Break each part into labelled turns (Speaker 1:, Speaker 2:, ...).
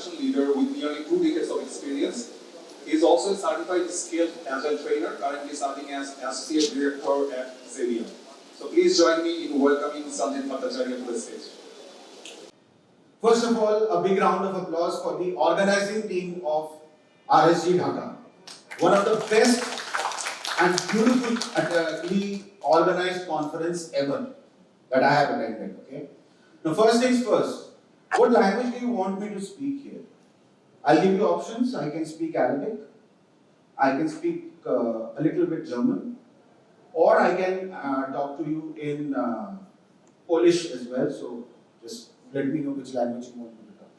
Speaker 1: production leader with nearly 2 decades of experience. He is also a certified skilled Agile trainer, currently serving as Associate Director at Xavier. So please join me in welcoming Sanjit Bhattacharya to the stage.
Speaker 2: First of all, a big round of applause for the organizing team of RSG Dhaka. One of the best and beautifully organized conference ever that I have attended. Okay. Now, first things first. What language do you want me to speak here? I'll give you options. I can speak Arabic. I can speak a little bit German, or I can talk to you in Polish as well. So just let me know which language you want me to talk.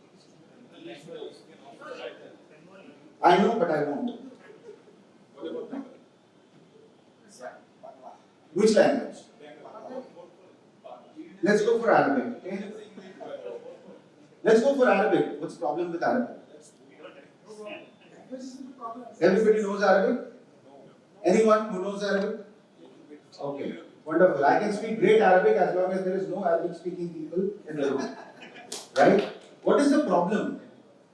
Speaker 2: I know, but I won't. Which language? Let's go for Arabic, okay? Let's go for Arabic. What's the problem with Arabic? Everybody knows Arabic? Anyone who knows Arabic? Okay, wonderful. I can speak great Arabic as long as there is no Arabic speaking people in the room. Right? What is the problem?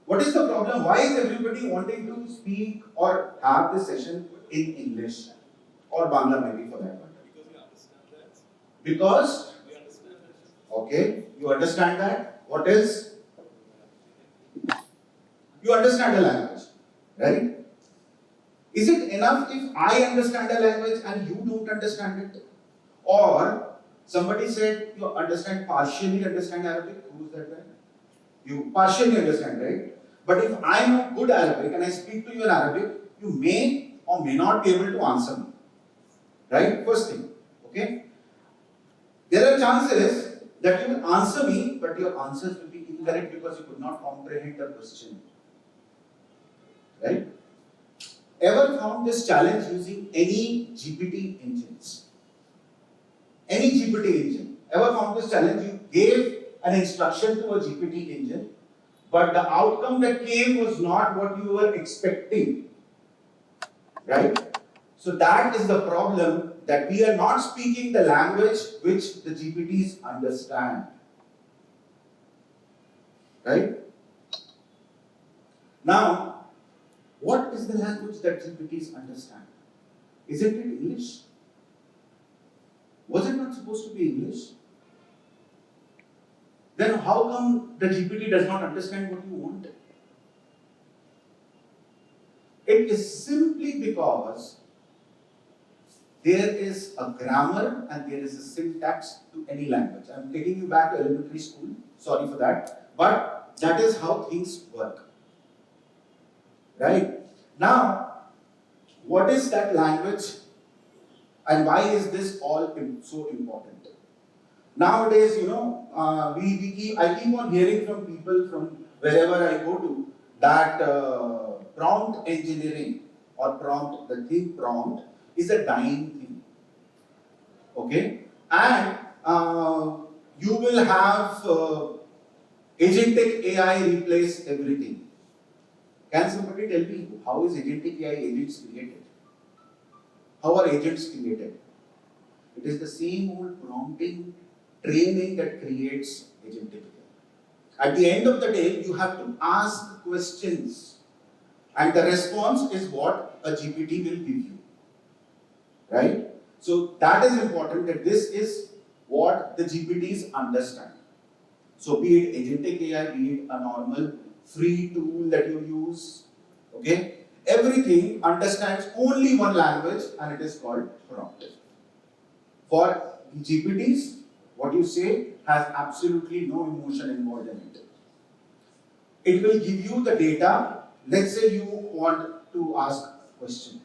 Speaker 2: What is the problem? Why is everybody wanting to speak or have this session in English? Or Bangla maybe for that matter? Because, okay, you understand that. What else? You understand the language, right? Is it enough if I understand the language and you don't understand it? Or somebody said you partially understand Arabic. Who is that guy? You partially understand, right? But if I know good Arabic and I speak to you in Arabic, you may or may not be able to answer me. Right? First thing. Okay? There are chances that you will answer me, but your answers will be incorrect because you could not comprehend the question. Right? Ever found this challenge using any GPT engines? Any GPT engine. Ever found this challenge? You gave an instruction to a GPT engine, but the outcome that came was not what you were expecting. Right? So that is the problem, that we are not speaking the language which the GPTs understand. Right? Now, what is the language that GPTs understand? Isn't it English? Was it not supposed to be English? Then how come the GPT does not understand what you want? It is simply because there is a grammar and there is a syntax to any language. I'm taking you back to elementary school, sorry for that, but that is how things work. Right? Now, what is that language and why is this all so important? Nowadays, you know, I keep on hearing from people from wherever I go to that prompt engineering or the thing prompt is a dying thing. Okay? And you will have agentic AI replace everything. Can somebody tell me how is agentic AI agents created? How are agents created? It is the same old prompting, training that creates agentic AI. At the end of the day, you have to ask questions, and the response is what a GPT will give you. Right? So that is important, that this is what the GPTs understand. So be it agentic AI, be it a normal free tool that you use, okay? Everything understands only one language and it is called prompt. For GPTs, what you say has absolutely no emotion involved in it. It will give you the data. Let's say you want to ask a question.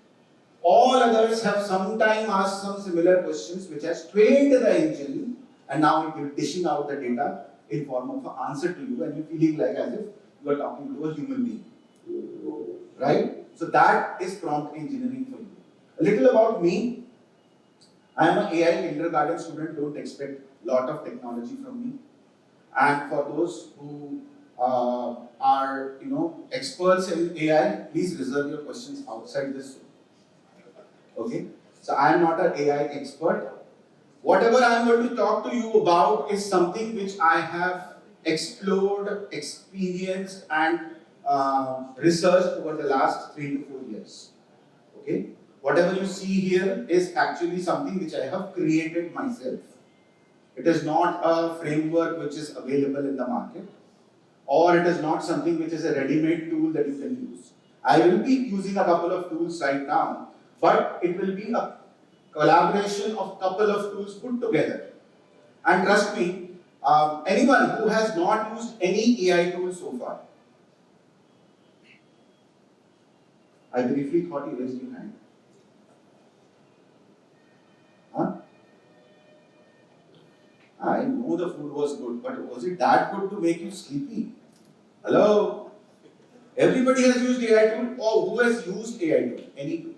Speaker 2: All others have sometime asked some similar questions which has trained the engine, and now it is dishing out the data in form of an answer to you, and you're feeling like as if you are talking to a human being. Right? So that is prompt engineering for you. A little about me. I am an AI kindergarten student. Don't expect a lot of technology from me. And for those who are experts in AI, please reserve your questions outside this room. Okay? So I am not an AI expert. Whatever I am going to talk to you about is something which I have explored, experienced, and researched over the last 3 to 4 years. Okay? Whatever you see here is actually something which I have created myself. It is not a framework which is available in the market, or it is not something which is a ready-made tool that you can use. I will be using a couple of tools right now, but it will be a collaboration of couple of tools put together. And trust me, anyone who has not used any AI tool so far, I briefly thought you raised your hand. Huh? I know the food was good, but was it that good to make you sleepy? Hello? Everybody has used AI tool, or who has used AI tool? Any tool?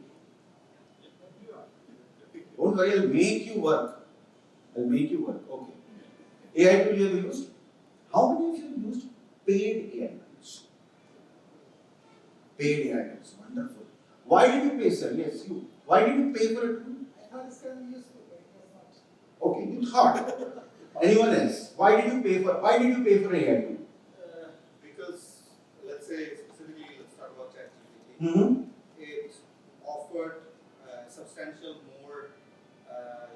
Speaker 2: Don't worry, I'll make you work. I'll make you work. Okay. AI tool you have used? How many of you have used paid AI tools? Paid AI tools, wonderful. Why did you pay, sir? Yes, you. Why did you pay for a tool?
Speaker 3: I thought it's going to be useful, but it was
Speaker 2: Okay, you thought. Anyone else? Why did you pay for AI tool?
Speaker 4: Because, let's say, specifically, let's talk about ChatGPT.
Speaker 2: Mm-hmm.
Speaker 4: It offered substantial more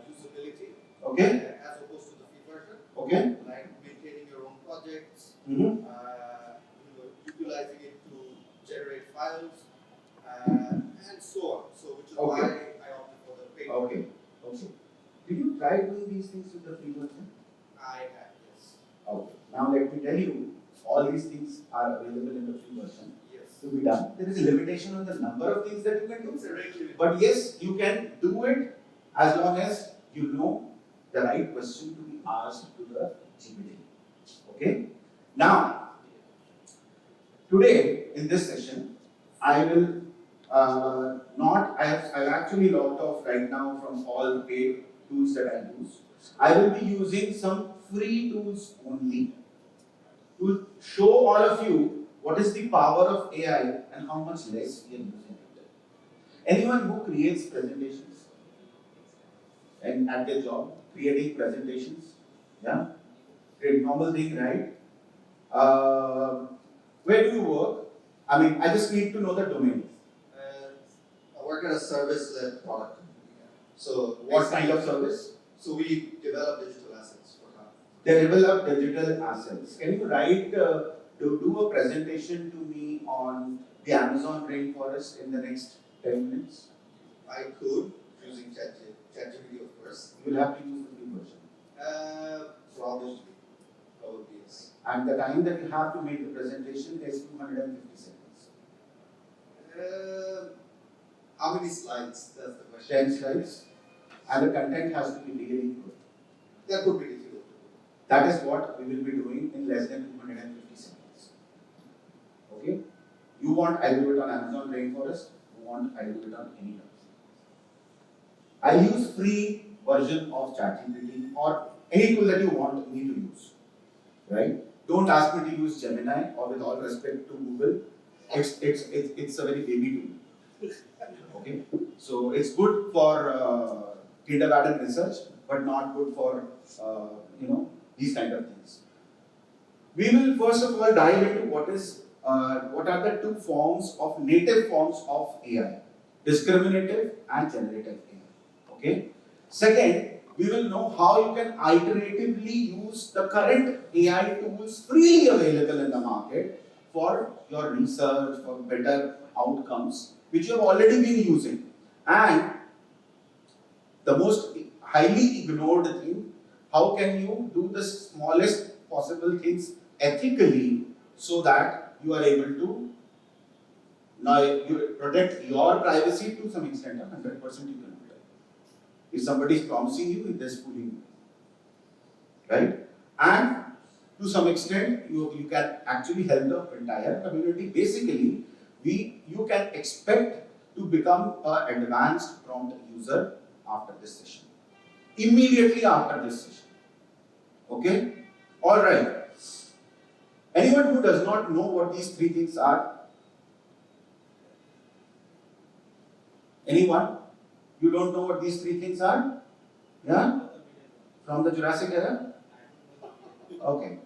Speaker 4: usability
Speaker 2: Okay.
Speaker 4: as opposed to the free version.
Speaker 2: Okay.
Speaker 4: Like maintaining your own projects,
Speaker 2: Mm-hmm.
Speaker 4: utilizing it to generate files, and so on. So, which is why I opted for the paid.
Speaker 2: Okay. Okay. Did you try doing these things with the free version?
Speaker 4: I have, yes.
Speaker 2: Okay. Now let me tell you, all these things are available in the free version
Speaker 4: Yes.
Speaker 2: to be done. There is a limitation on the number of things that you can
Speaker 4: It's
Speaker 2: do.
Speaker 4: a rate limit.
Speaker 2: But yes, you can do it as long as you know the right question to be asked to the GPT. Okay? Now, today in this session, I will I've actually logged off right now from all the paid tools that I use. I will be using some free tools only to show all of you what is the power of AI and how much less we are using it. Anyone who creates presentations and at their job, creating presentations, yeah, great normal thing, right? Where do you work? I mean, I just need to know the domain.
Speaker 4: I work at a service-led product company. So,
Speaker 2: What kind of service?
Speaker 4: So we develop digital assets for clients.
Speaker 2: They develop digital assets. Can you write to do a presentation to me on the Amazon rainforest in the next 10 minutes?
Speaker 4: I could, using ChatGPT, of course.
Speaker 2: You will have to use the free version.
Speaker 4: Probably yes.
Speaker 2: And the time that you have to make the presentation is 250 seconds.
Speaker 4: How many slides? That's the question.
Speaker 2: 10 slides. And the content has to be really good.
Speaker 4: That could be difficult.
Speaker 2: That is what we will be doing in less than 250 seconds. Okay? You want I do it on Amazon rainforest, you want I do it on any website. I use free version of ChatGPT or any tool that you want me to use. Right? Don't ask me to use Gemini, or with all respect to Google, it's a very baby tool. Okay? So it's good for kindergarten research, but not good for these kind of things. We will first of all dive into what are the two forms of native forms of AI: discriminative and generative AI. Okay. Second, we will know how you can iteratively use the current AI tools freely available in the market for your research, for better outcomes, which you have already been using. And the most highly ignored thing, how can you do the smallest possible things ethically so that you are able to now you protect your privacy to some extent, 100% you can do that. If somebody is promising you, it is fooling you. Right? And to some extent, you can actually help the entire community. Basically, you can expect to become an advanced prompt user after this session. Immediately after this session. Okay? Alright. Anyone who does not know what these three things are? Anyone? You don't know what these three things are? Yeah? From the Jurassic era? Okay.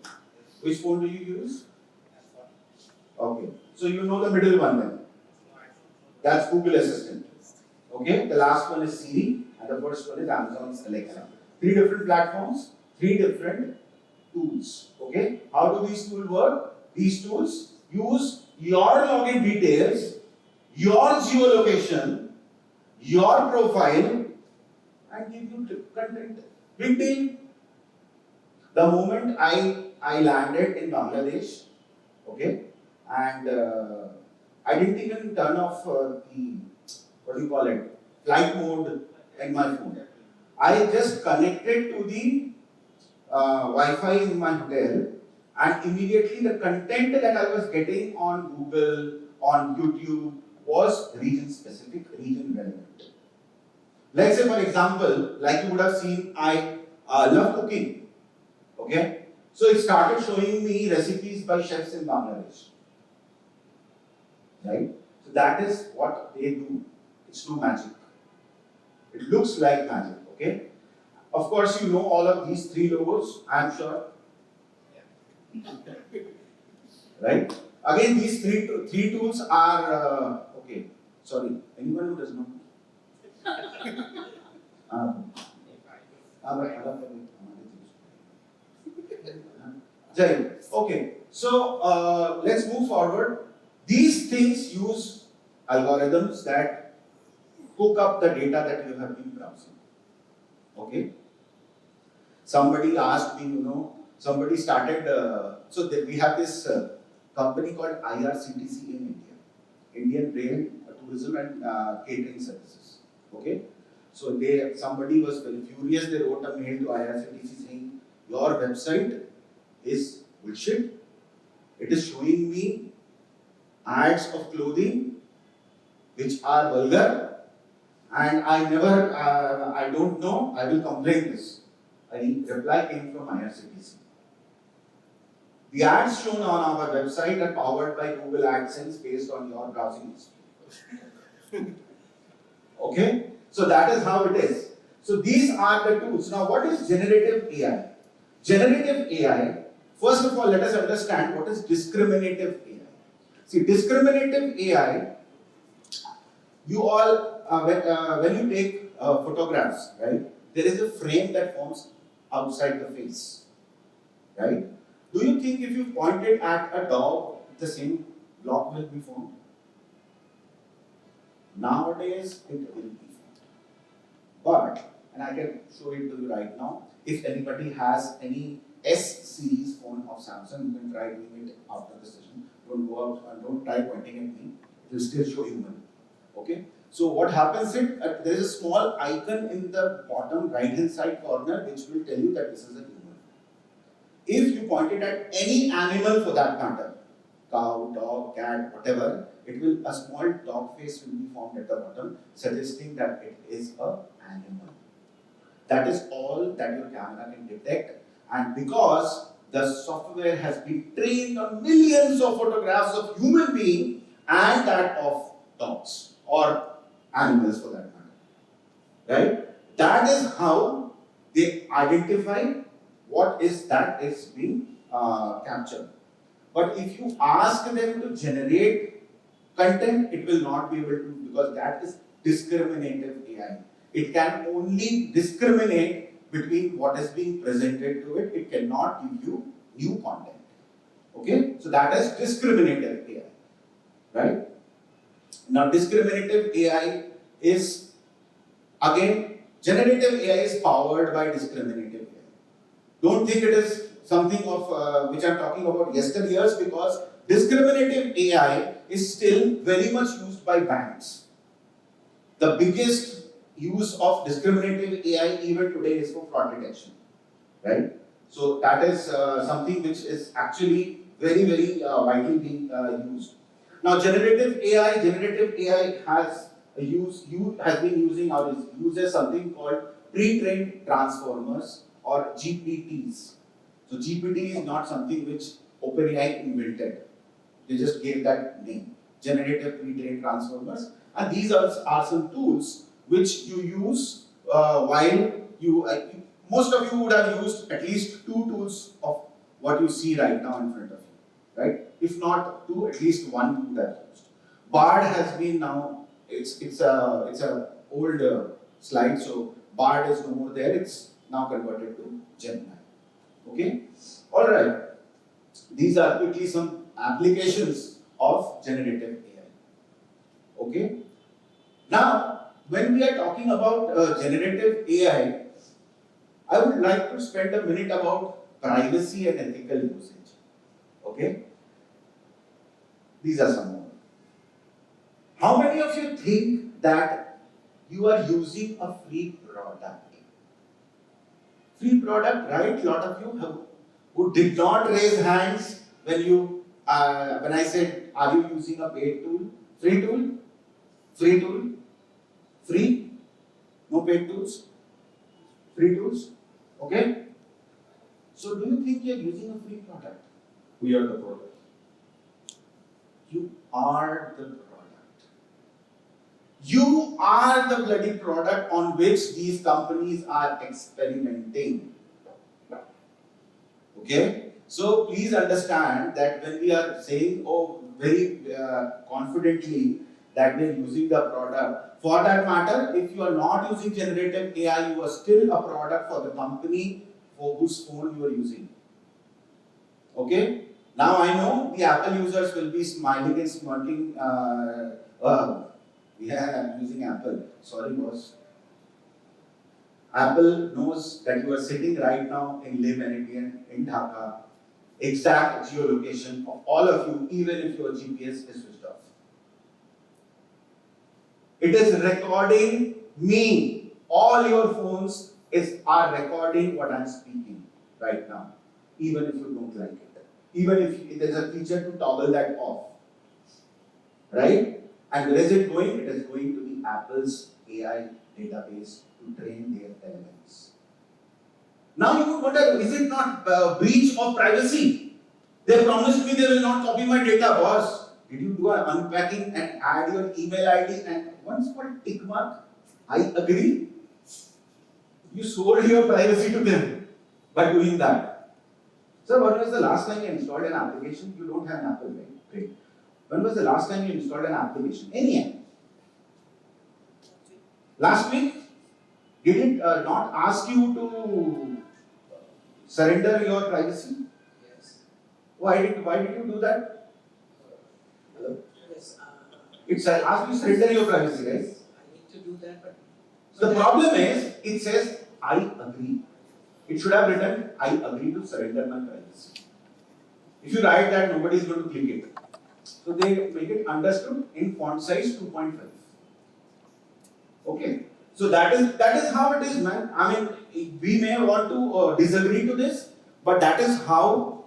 Speaker 2: Which phone do you use? Okay. So you know the middle one then. That's Google Assistant. Okay. The last one is Siri, and the first one is Amazon's Alexa. 3 different platforms, 3 different tools. Okay. How do these tools work? These tools use your login details, your geolocation, your profile, and give you content. Big deal. The moment I landed in Bangladesh, okay, and I didn't even turn off the, what do you call it, flight mode in my phone. I just connected to the Wi-Fi in my hotel, and immediately the content that I was getting on Google, on YouTube was region specific, region relevant. Let's say, for example, like you would have seen, I love cooking. Okay, so it started showing me recipes by chefs in Bangladesh. Right? So that is what they do. It's no magic. It looks like magic. Okay. Of course, you know all of these 3 logos, I'm sure. Right? Again, these three tools are okay. Sorry, anyone who does not. Okay, so let's move forward. These things use algorithms that cook up the data that you have been browsing. Okay. Somebody asked me, somebody started. We have this company called IRCTC in India, Indian Rail Tourism and Catering Services. Okay. So somebody was very furious. They wrote a mail to IRCTC saying, "Your website is bullshit. It is showing me ads of clothing which are vulgar, and I don't know. I will complain this." A reply came from IRCTC. The ads shown on our website are powered by Google AdSense based on your browsing history. Okay? So that is how it is. So these are the tools. Now, what is generative AI? Generative AI, first of all, let us understand what is discriminative AI. See, discriminative AI, you all, when you take photographs, right, there is a frame that forms outside the face, right? Do you think if you pointed at a dog, the same block will be formed? Nowadays, it will be formed. But, and I can show it to you right now, if anybody has any S series phone of Samsung, you can try doing it after the session. Don't go out and don't try pointing at me. It will still show human. Okay? So what happens is, there is a small icon in the bottom right hand side corner which will tell you that this is a human. If you point it at any animal for that matter, cow, dog, cat, whatever, a small dog face will be formed at the bottom, suggesting that it is an animal. That is all that your camera can detect, and because the software has been trained on millions of photographs of human beings and that of dogs or animals for that matter, right? That is how they identify what is that is being captured. But if you ask them to generate content, it will not be able to, because that is discriminative AI. It can only discriminate between what is being presented to it. It cannot give you new content. Okay? So that is discriminative AI. Right? Now, discriminative AI is, again, generative AI is powered by discriminative AI. Don't think it is something of which I'm talking about yesteryears, because discriminative AI is still very much used by banks. The biggest use of discriminative AI even today is for fraud detection, right? So that is something which is actually very, very widely being used. Now, generative AI has been using or uses something called pre-trained transformers or GPTs. So GPT is not something which OpenAI invented. They just gave that name, generative pre-trained transformers. And these are some tools which you use while most of you would have used at least 2 tools of what you see right now in front of you. right? If not two, at least one tool that's used. Bard has been now, it's a old slide, so Bard is no more there, it's now converted to Gemini. Okay? Alright, these are quickly some applications of generative AI. Okay? Now, when we are talking about generative AI, I would like to spend a minute about privacy and ethical usage. Okay? These are some more. How many of you think that you are using a free product? Free product, right? Lot of you have, who did not raise hands when you when I said, are you using a paid tool? Free tool? Free tool? Free? No paid tools? Free tools? Okay? So do you think you are using a free product?
Speaker 1: We are the product.
Speaker 2: You are the product. You are the bloody product on which these companies are experimenting. Okay? So please understand that when we are saying, oh, very confidently that we are using the product, for that matter, if you are not using generative AI, you are still a product for the company for whose phone you are using. Okay? Now I know the Apple users will be smiling and smirking. Yeah, I'm using Apple. Sorry, boss. Apple knows that you are sitting right now in Le Meridian in Dhaka. Exact geolocation of all of you, even if your GPS is switched off. It is recording me. All your phones are recording what I'm speaking right now, even if you don't like it. Even if there's a feature to toggle that off. Right? And where is it going? It is going to the Apple's AI database to train their LLMs. Now you would wonder, is it not a breach of privacy? They promised me they will not copy my data, boss. Did you do an unpacking and add your email ID and once for a tick mark? I agree. You sold your privacy to them by doing that. Sir, when was the last time you installed an application? You don't have an Apple, right? Great. When was the last time you installed an application? Any app? Last week? Did it not ask you to surrender your privacy?
Speaker 5: Yes.
Speaker 2: Why did you do that? Hello?
Speaker 5: Yes.
Speaker 2: It asked you to surrender your privacy, right?
Speaker 5: I need to do that, but
Speaker 2: The problem is, it says, I agree. It should have written, I agree to surrender my privacy. If you write that, nobody is going to click it. So they make it understood in font size 2.5. Okay. So that is how it is, man. I mean, we may want to disagree to this, but that is how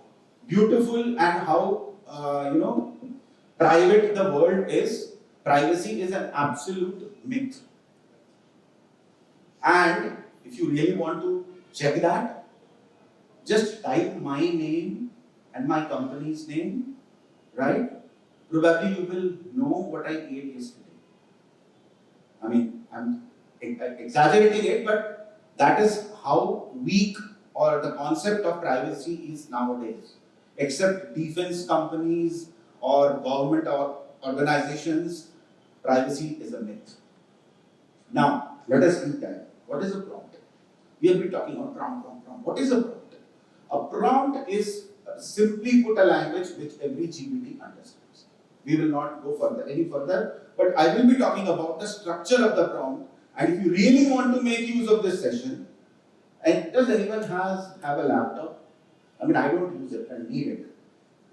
Speaker 2: beautiful and how private the world is. Privacy is an absolute myth. And if you really want to check that, just type my name and my company's name, right? Probably you will know what I ate yesterday. I mean, I'm exaggerating it, but that is how weak or the concept of privacy is nowadays. Except defense companies or government or organizations, privacy is a myth. Now, let us deep dive. What is a prompt? We have been talking about prompt. What is a prompt? A prompt is simply put a language which every GPT understands. We will not go any further, but I will be talking about the structure of the prompt. And if you really want to make use of this session, and does anyone have a laptop? I mean, I don't use it, I need it.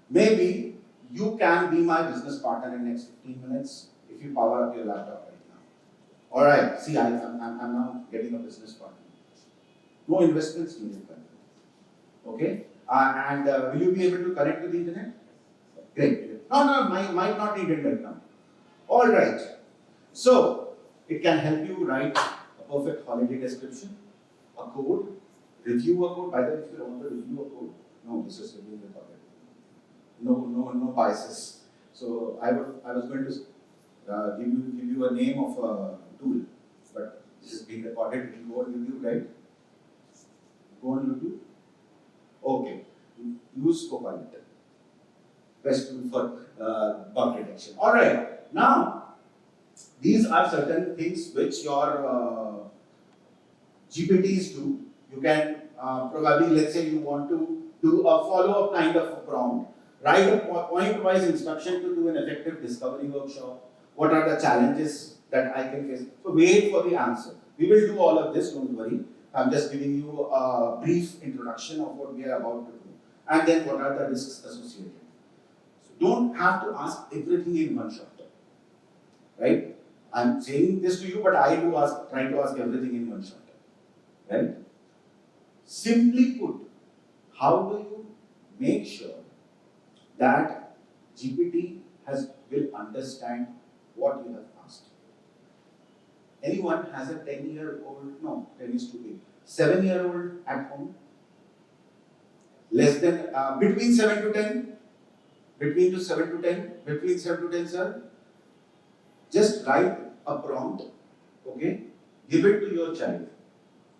Speaker 2: Maybe you can be my business partner in the next 15 minutes if you power up your laptop right now. Alright, see, I'm now getting a business partner. No investments needed. Okay? And will you be able to connect to the internet? Great. No, might not need it right now. Alright. So, it can help you write a perfect holiday description, a code, review a code. By the way, if you want to review a code, no, this is being recorded. No biases. So I was going to give you a name of a tool, but this is being recorded. It will go on YouTube, right? Go on YouTube. Okay. Use Copilot. best tool for bug detection. All right, now these are certain things which your GPTs do. You can probably, let's say you want to do a follow-up kind of a prompt, write a point-wise instruction to do an effective discovery workshop. What are the challenges that I can face? So wait for the answer. We will do all of this, don't worry. I'm just giving you a brief introduction of what we are about to do. And then what are the risks associated. So don't have to ask everything in one shot. Right? I'm saying this to you, but I do try to ask everything in one shot. Right? Simply put, how do you make sure that GPT will understand what you have asked? Anyone has a 10-year-old, no, 10 is too big, 7-year-old at home? Less than, between 7 to 10? Between 7 to 10? Between 7 to 10, sir? Just write a prompt, okay? Give it to your child.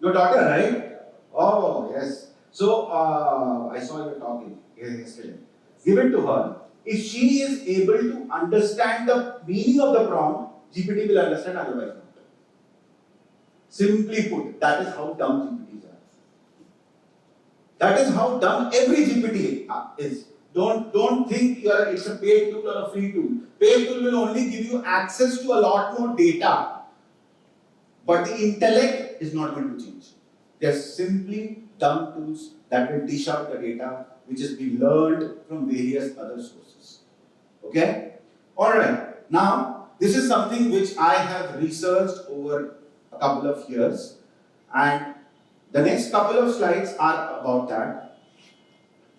Speaker 2: Your daughter, right? Oh, yes. So, I saw you talking yesterday. Give it to her. If she is able to understand the meaning of the prompt, GPT will understand, otherwise not. Simply put, that is how dumb GPTs are. That is how dumb every GPT is. Don't think it's a paid tool or a free tool. Paid tool will only give you access to a lot more data. But the intellect is not going to change. They're simply dumb tools that will dish out the data which has been learned from various other sources. Okay? Alright. Now, this is something which I have researched over a couple of years. And the next couple of slides are about that.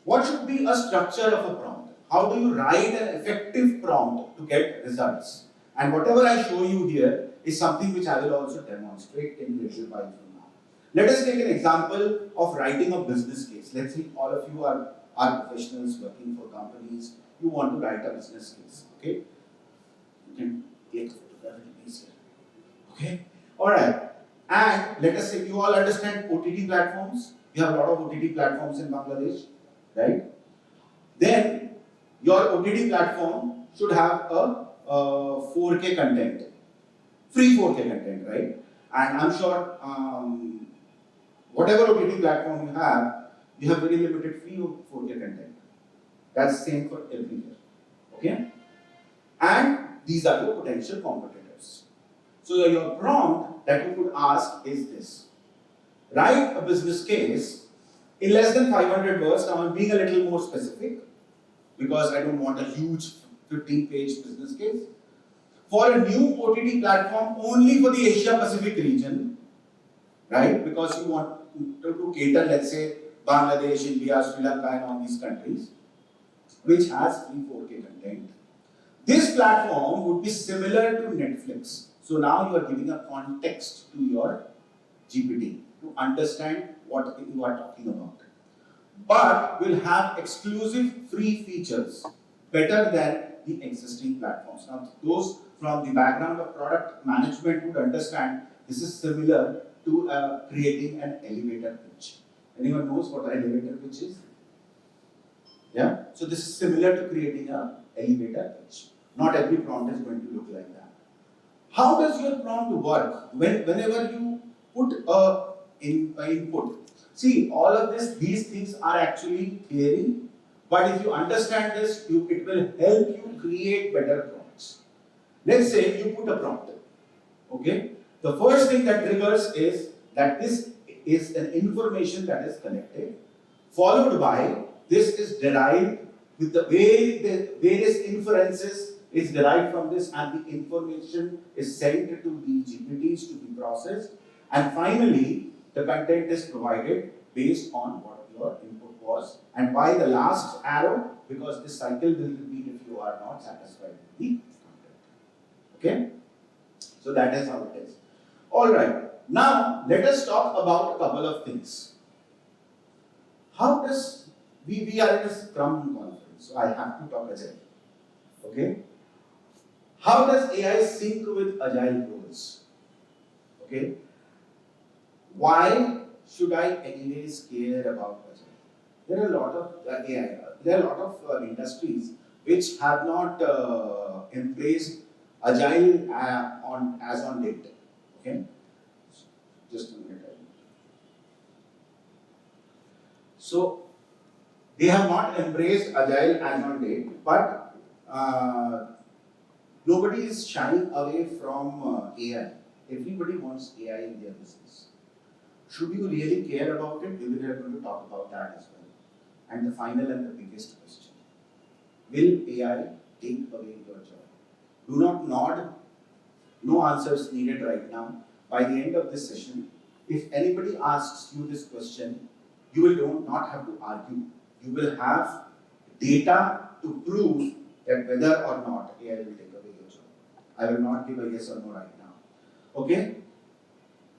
Speaker 2: What should be a structure of a prompt? How do you write an effective prompt to get results? And whatever I show you here is something which I will also demonstrate in a little while from now. Let us take an example of writing a business case. Let's say all of you are professionals working for companies. You want to write a business case. Okay? You can take a photograph, it is here. Okay? Alright. And let us say you all understand OTT platforms. You have a lot of OTT platforms in Bangladesh. Right? Then your OTT platform should have a 4K content, free 4K content, right? And I'm sure whatever OTT platform you have very limited free 4K content. That's the same for everywhere. Okay? And these are your potential competitors. So your prompt that you could ask is this: write a business case in less than 500 words. Now I'm being a little more specific because I don't want a huge 15-page business case. For a new OTT platform only for the Asia Pacific region, right? Because you want to cater, let's say, Bangladesh, India, Sri Lanka and all these countries, which has free 4K content. This platform would be similar to Netflix. So now you are giving a context to your GPT to understand what you are talking about. But will have exclusive free features better than the existing platforms. Now, those from the background of product management would understand this is similar to creating an elevator pitch. Anyone knows what an elevator pitch is? Yeah? So this is similar to creating an elevator pitch. Not every prompt is going to look like that. How does your prompt work? Whenever you put an input, see, all of these things are actually theory, but if you understand this, it will help you create better prompts. Let's say you put a prompt, okay? The first thing that triggers is that this is an information that is collected, followed by this is derived with the way the various inferences is derived from this, and the information is sent to the GPTs to be processed, and finally the content is provided based on what your input was, and by the last arrow, because this cycle will repeat if you are not satisfied with the content. Okay? So that is how it is. Alright, now let us talk about a couple of things. How does, we are in a Scrum conference, so I have to talk Agile. Okay? How does AI sync with Agile goals? Okay? Why should I anyways care about Agile? There are a lot of AI, there are a lot of industries which have not embraced Agile as on date. Okay, just a minute. So they have not embraced Agile as on date, but nobody is shying away from AI. Everybody wants AI in their business. Should you really care about it? We are going to talk about that as well. And the final and the biggest question: will AI take away your job? Do not nod. No answers needed right now. By the end of this session, if anybody asks you this question, you will not have to argue. You will have data to prove that whether or not AI will take away your job. I will not give a yes or no right now. Okay?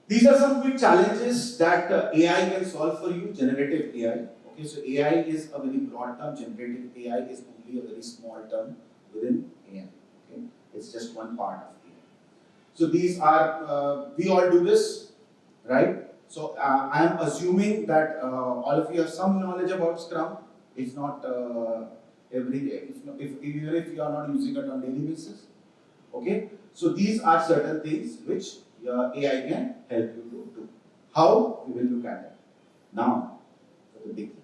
Speaker 2: These are some quick challenges that AI can solve for you. Generative AI. Okay, so AI is a very broad term. Generative AI is only a very small term within AI. Okay, it's just one part of AI. So these are we all do this, right? So I am assuming that all of you have some knowledge about Scrum. If not every day, even if you are not using it on daily basis. Okay, so these are certain things which your AI can help you to do. How? We will look at it. Now, for the big thing.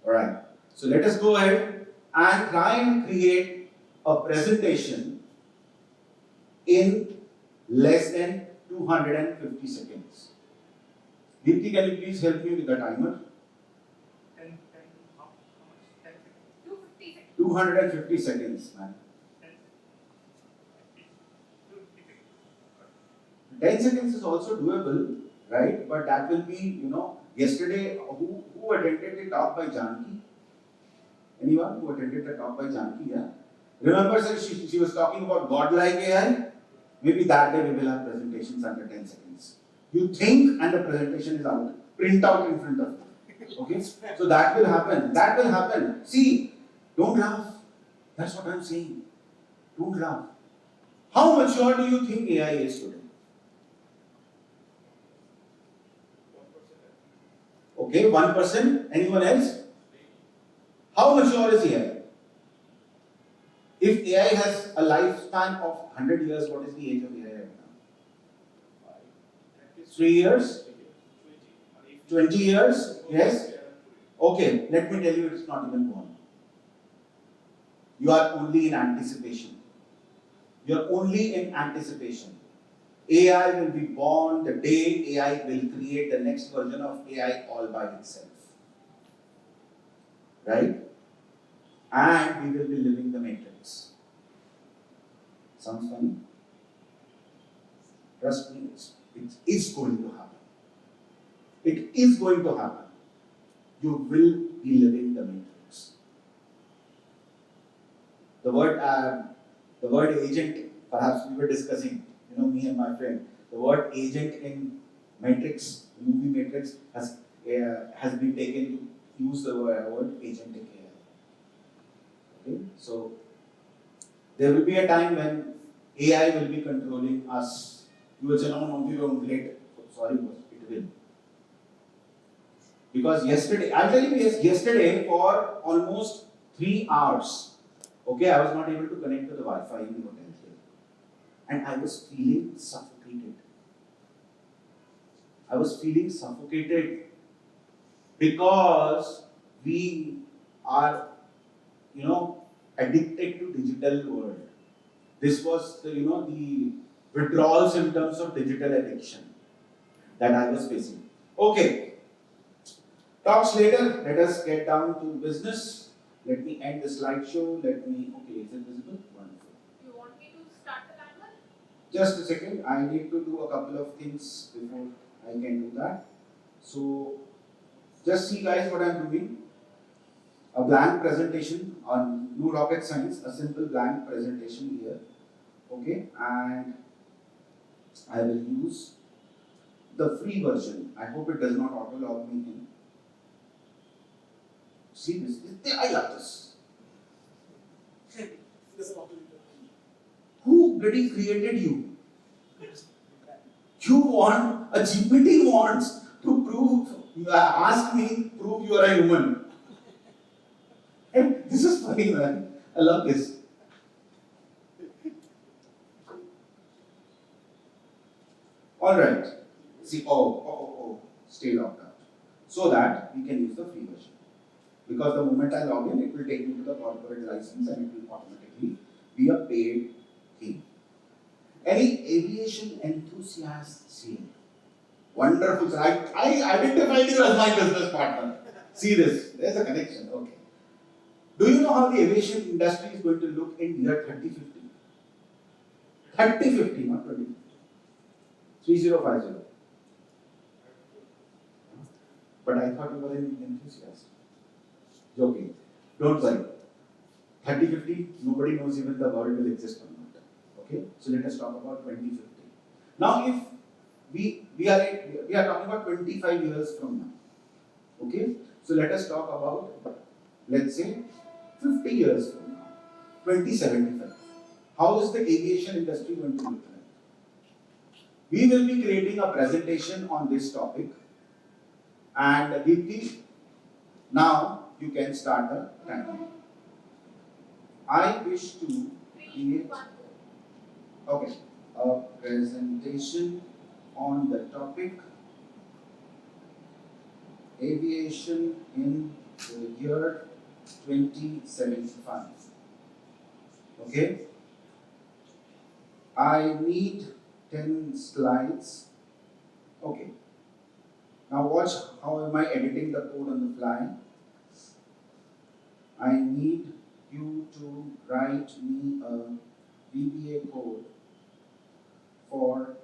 Speaker 2: Alright, so let us go ahead and try and create a presentation in less than 250 seconds. Deepti, can you please help me with the timer? 250 seconds, man. 10 seconds is also doable, right? But that will be, yesterday, who attended the talk by Janki? Anyone who attended the talk by Janki, yeah? Remember, sir, she was talking about godlike AI? Maybe that day we will have presentations under 10 seconds. You think and the presentation is out. Print out in front of you. Okay? So that will happen. That will happen. See, don't laugh. That's what I'm saying. Don't laugh. How mature do you think AI is today? Okay, 1%. Anyone else? How mature is AI? If AI has a lifespan of 100 years, what is the age of AI right now? 3 years? 20 years? Yes? Okay, let me tell you, it's not even born. You are only in anticipation. You are only in anticipation. AI will be born the day AI will create the next version of AI all by itself. Right? And we will be living the matrix. Sounds funny? Trust me, it is going to happen. It is going to happen. You will be living the matrix. The word agent, perhaps we were discussing, me and my friend. The word agent in Matrix, movie Matrix, has been taken to use the word agentic AI. Okay, so there will be a time when AI will be controlling us. You will say, no, we won't late. Sorry, it will. Because yesterday, I'll tell you, yesterday for almost 3 hours, okay, I was not able to connect to the Wi-Fi in the hotel here. And I was feeling suffocated. I was feeling suffocated because we are, addicted to digital world. This was the withdrawal symptoms of digital addiction that I was facing. Okay, talks later. Let us get down to business. Let me end the slideshow. Okay, is it visible? Wonderful.
Speaker 6: You want me to start the timer?
Speaker 2: Just a second. I need to do a couple of things before I can do that. So, just see guys what I am doing. A blank presentation on no rocket science, a simple blank presentation here. Okay, and I will use the free version. I hope it does not auto log me in. See this? I love this. Who bloody created you? You want, a GPT wants to prove, ask me, prove you are a human. This is funny, man. I love this. All right. See, stay logged out. So that we can use the free version. Because the moment I log in, it will take me to the corporate license and it will automatically be a paid thing. Any aviation enthusiasts here? Wonderful, sir. I identified you as my business partner. See this. There's a connection. Okay. Do you know how the aviation industry is going to look in year 3050? 3050, not 2050. 3050. But I thought you were an enthusiast. Joking. Don't worry. 3050, nobody knows even the world will exist or not. Okay? So let us talk about 2050. Now, if we are talking about 25 years from now. Okay? So let us talk about, let's say, 50 years from now. 2075. How is the aviation industry going to look like? We will be creating a presentation on this topic. And Deepti, now you can start the timer. I wish to create a presentation on the topic aviation in the year 2075. Okay? I need 10 slides. Okay. Now watch how am I editing the code on the fly. I need you to write me a VBA code for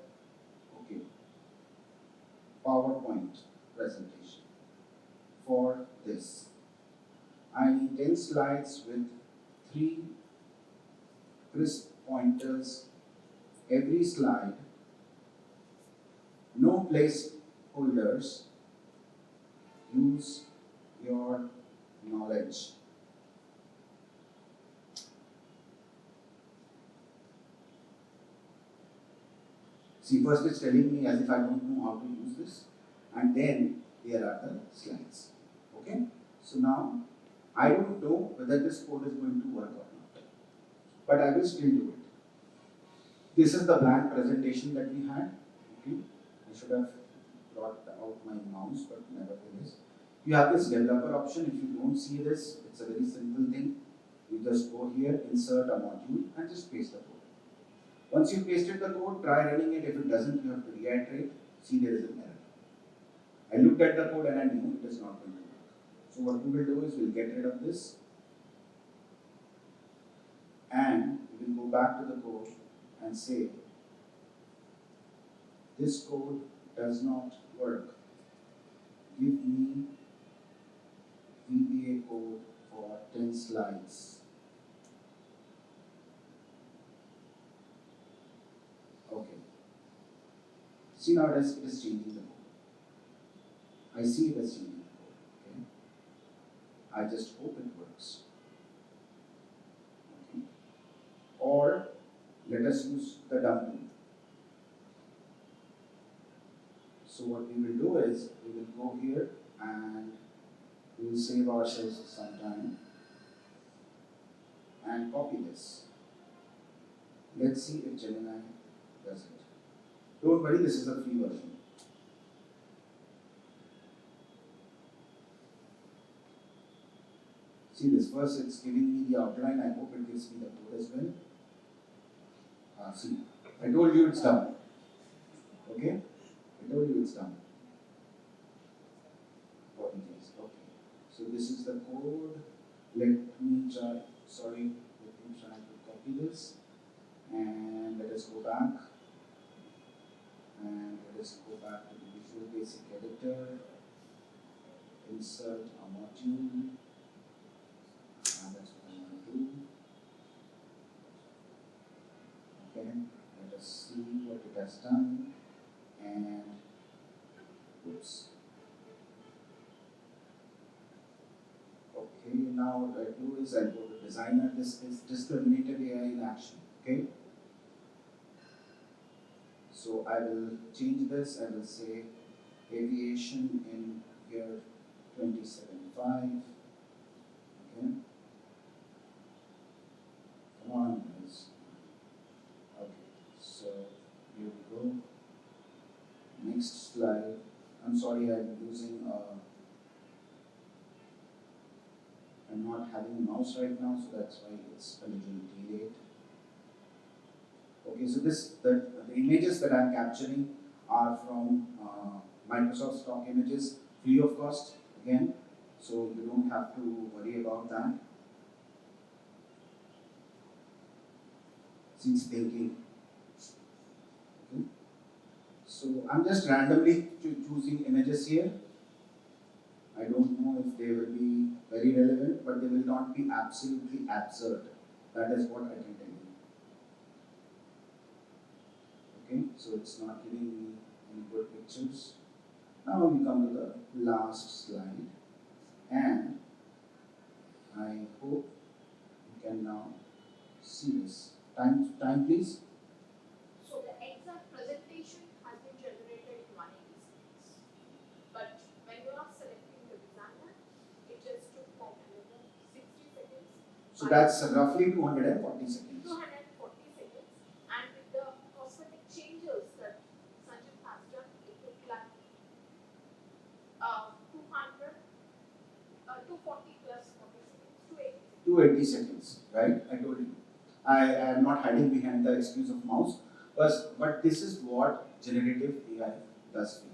Speaker 2: PowerPoint presentation for this. I need 10 slides with 3 crisp pointers every slide, no placeholders, use your knowledge. See, first it's telling me as if I don't know how to use this, and then here are the slides. Okay? So now, I don't know whether this code is going to work or not, but I will still do it. This is the blank presentation that we had. Okay? I should have brought out my mouse, but nevertheless. You have this developer option. If you don't see this, it's a very simple thing. You just go here, insert a module, and just paste the code. Once you pasted the code, try running it. If it doesn't, you have to reiterate. See, there is an error. I looked at the code and I knew it is not going to work. So what we will do is we'll get rid of this and we will go back to the code and say, this code does not work. Give me VBA code for 10 slides. Okay. See, now it is changing the code. I see it is changing the code. Okay. I just hope it works. Okay. Or let us use the dump tool. So what we will do is we will go here and we will save ourselves some time and copy this. Let's see if Gemini does it. Don't worry, this is a free version. See this, first it's giving me the outline. I hope it gives me the code as well. See, I told you it's done. Okay? I told you it's done. Okay. So this is the code. Let me try to copy this. And let us go back. And let us go back to the Visual Basic Editor. Insert a module. And that's what I want to do. Okay, let us see what it has done. And oops. Okay, now what I do is I go to Designer. This is discriminated AI in action. Okay. So I will change this. I will say aviation in year 2075. Okay. sorry, I'm using, I'm not having a mouse right now, so that's why it's a little delayed. Okay, so the images that I'm capturing are from Microsoft stock images, free of cost, again, so you don't have to worry about that. Since thinking. Okay. So I'm just randomly choosing images here. I don't know if they will be very relevant, but they will not be absolutely absurd. That is what I can tell you. Okay, so it's not giving me any good pictures. Now we come to the last slide, and I hope you can now see this. Time please.
Speaker 6: So the exact presentation has been generated in 180 seconds. But when you are selecting the designer, it just took about another 60 seconds.
Speaker 2: So that's roughly 240 seconds.
Speaker 6: 240 seconds. And with the cosmetic changes that Sanjit has done, it took like 240 plus 40 seconds, 280 seconds.
Speaker 2: 280 seconds, right? I told you. I am not hiding behind the excuse of mouse, but this is what generative AI does for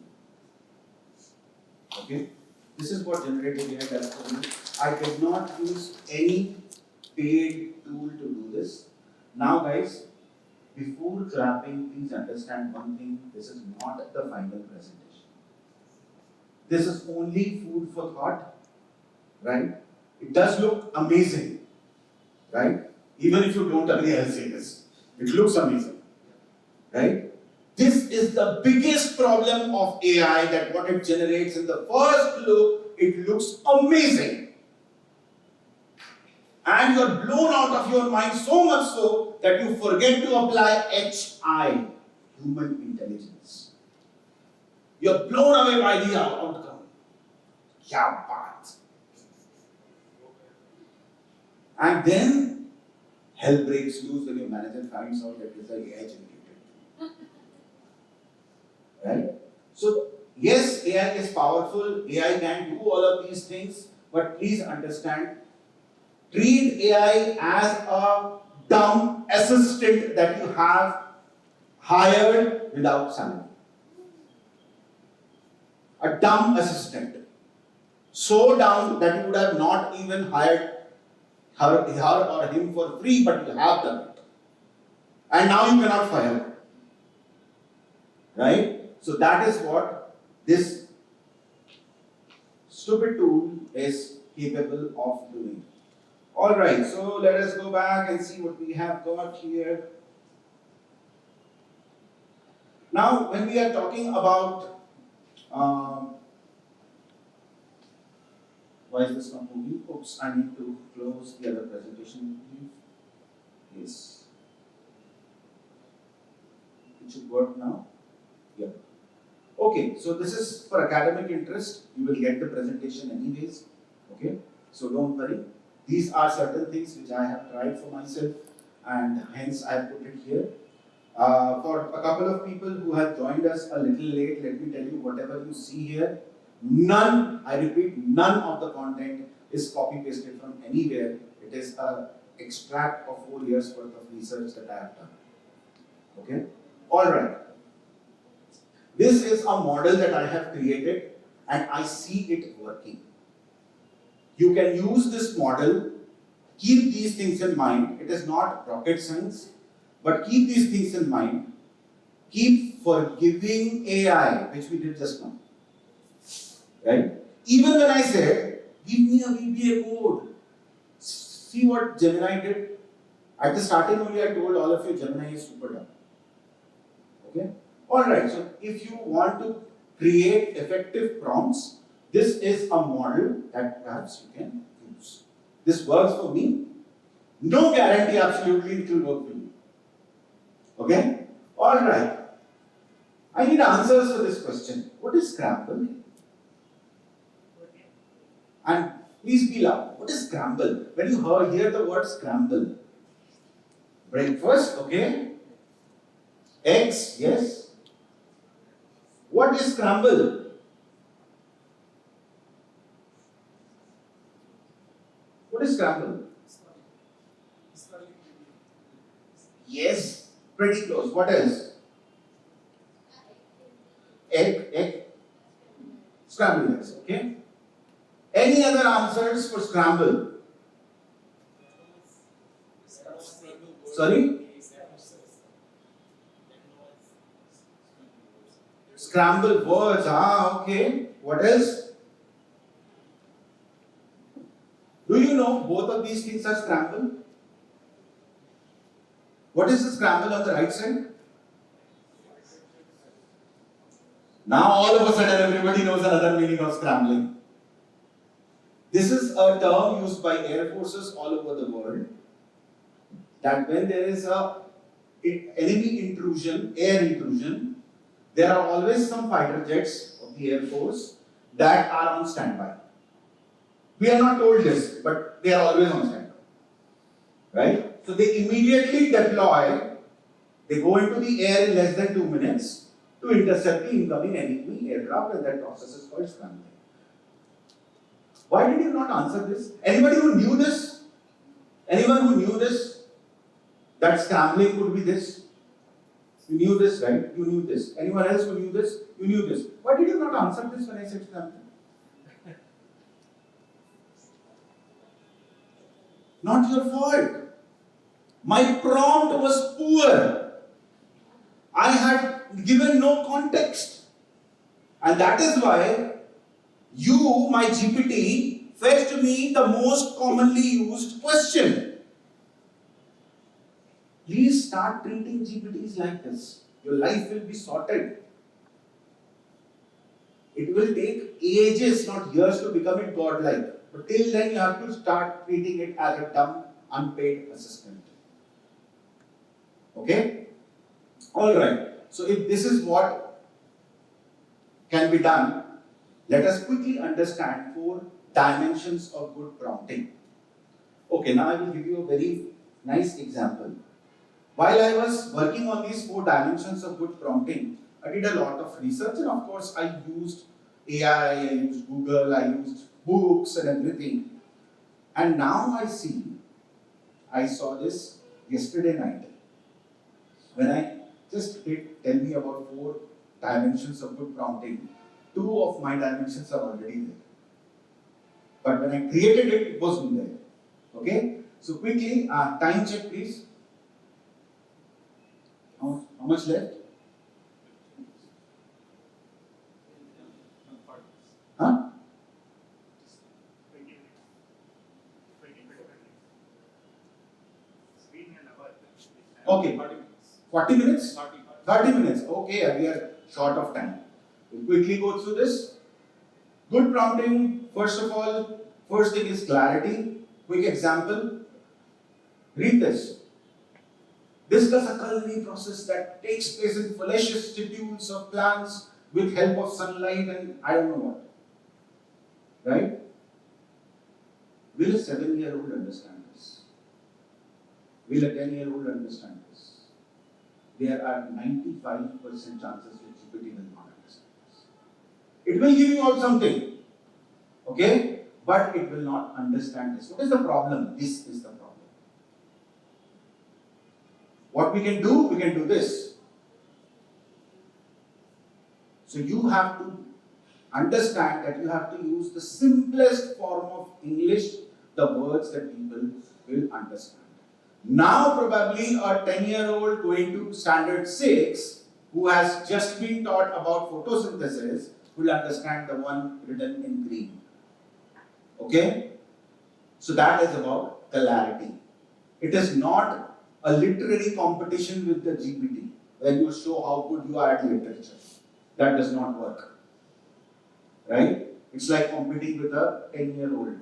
Speaker 2: you. Okay? This is what generative AI does for you. I did not use any paid tool to do this. Now guys, before clapping, please understand one thing, this is not the final presentation. This is only food for thought, right? It does look amazing, right? Even if you don't agree, I'll say this. It looks amazing, right? This is the biggest problem of AI, that what it generates in the first look, it looks amazing. And you're blown out of your mind so much so that you forget to apply HI, human intelligence. You're blown away by the outcome. Kya baat. And then hell breaks loose when your manager finds out that it's AI generated. Right? So, yes, AI is powerful, AI can do all of these things, but please understand, treat AI as a dumb assistant that you have hired without salary. A dumb assistant. So dumb that you would have not even hired her or him for free, but you have done it. And now you cannot fire her. Right? So that is what this stupid tool is capable of doing. Alright, so let us go back and see what we have got here. Now, when we are talking about why is this not moving? Oops, I need to close the other presentation. Yes. It should work now. Yeah. Okay, so this is for academic interest. You will get the presentation anyways. Okay, so don't worry. These are certain things which I have tried for myself, and hence I have put it here. For a couple of people who have joined us a little late, let me tell you, whatever you see here, none, I repeat, none of the content is copy-pasted from anywhere. It is an extract of 4 years worth of research that I have done. Okay? Alright. This is a model that I have created, and I see it working. You can use this model, keep these things in mind. It is not rocket science, but keep these things in mind. Keep forgiving AI, which we did just now. Right? Even when I said, give me a VBA code, see what Gemini did. At the starting only I told all of you Gemini is super dumb. Okay? Alright, so if you want to create effective prompts, this is a model that perhaps you can use. This works for me. No guarantee absolutely it will work for you. Okay? Alright. I need answers for this question. What is scramble? And please be loud. What is scramble? When you hear the word scramble, breakfast, okay? Eggs, yes. What is scramble? is scramble? Yes, pretty close. What else? Egg, scrambled eggs. Okay. Any other answers for scramble? Sorry? Scramble words. Ah, okay. What else? Do you know both of these things are scramble? What is the scramble on the right side? Now all of a sudden everybody knows another meaning of scrambling. This is a term used by air forces all over the world, that when there is a enemy intrusion, air intrusion, there are always some fighter jets of the air force that are on standby. We are not told this, but they are always on standby. Right? So they immediately deploy, they go into the air in less than 2 minutes to intercept the incoming enemy aircraft, and that process is called scrambling. Why did you not answer this? Anybody who knew this? Anyone who knew this? That scrambling could be this? You knew this, right? You knew this. Anyone else who knew this? You knew this. Why did you not answer this when I said scrambling? Not your fault. My prompt was poor. I had given no context. And that is why you, my GPT, fetched me the most commonly used question. Please start treating GPTs like this. Your life will be sorted. It will take ages, not years, to become it godlike. But till then, you have to start treating it as a dumb, unpaid assistant. Okay? Alright. So if this is what can be done, let us quickly understand 4 dimensions of good prompting. Okay, now I will give you a very nice example. While I was working on these 4 dimensions of good prompting, I did a lot of research, and of course I used AI, I used Google, I used books and everything. And now I saw this yesterday night. When I just hit tell me about 4 dimensions of good prompting, 2 of my dimensions are already there. But when I created it, it wasn't there. Okay? So quickly, time check please. How much left? Huh? Okay. 40 minutes? 30 minutes. Okay, we are short of time. We'll quickly go through this. Good prompting, first of all, first thing is clarity. Quick example. Read this. Discuss a culinary process that takes place in fallacious statues of plants with help of sunlight and I don't know what. Right? Will a 7-year-old understand this? Will a 10-year-old understand this? There are 95% chances that GPT will not understand this. It will give you out something. Okay? But it will not understand this. What is the problem? This is the problem. What we can do this. So you have to understand that you have to use the simplest form of English, the words that people will understand. Now probably a 10-year-old going to standard 6 who has just been taught about photosynthesis will understand the one written in green. Okay? So that is about clarity. It is not a literary competition with the GPT where you show how good you are at literature. That does not work. Right? It's like competing with a 10-year-old.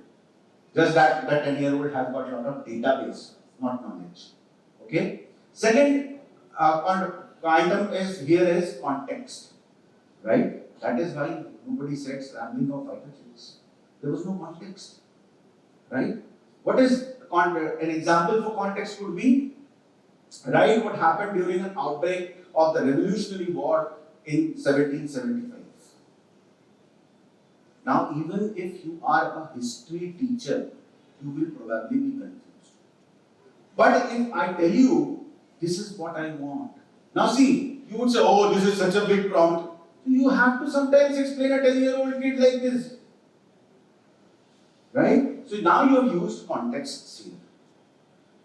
Speaker 2: Just that the 10-year-old has got a lot of database, not knowledge. Okay? Second item is context. Right? That is why nobody said scrambling of fighter jets. There was no context. Right? What is an example for context could be, right, what happened during an outbreak of the Revolutionary War in 1775. Now, even if you are a history teacher you will probably be confused. But if I tell you, this is what I want. Now see, you would say, oh, this is such a big prompt. You have to sometimes explain a 10-year-old kid like this. Right? So now you have used contexts here.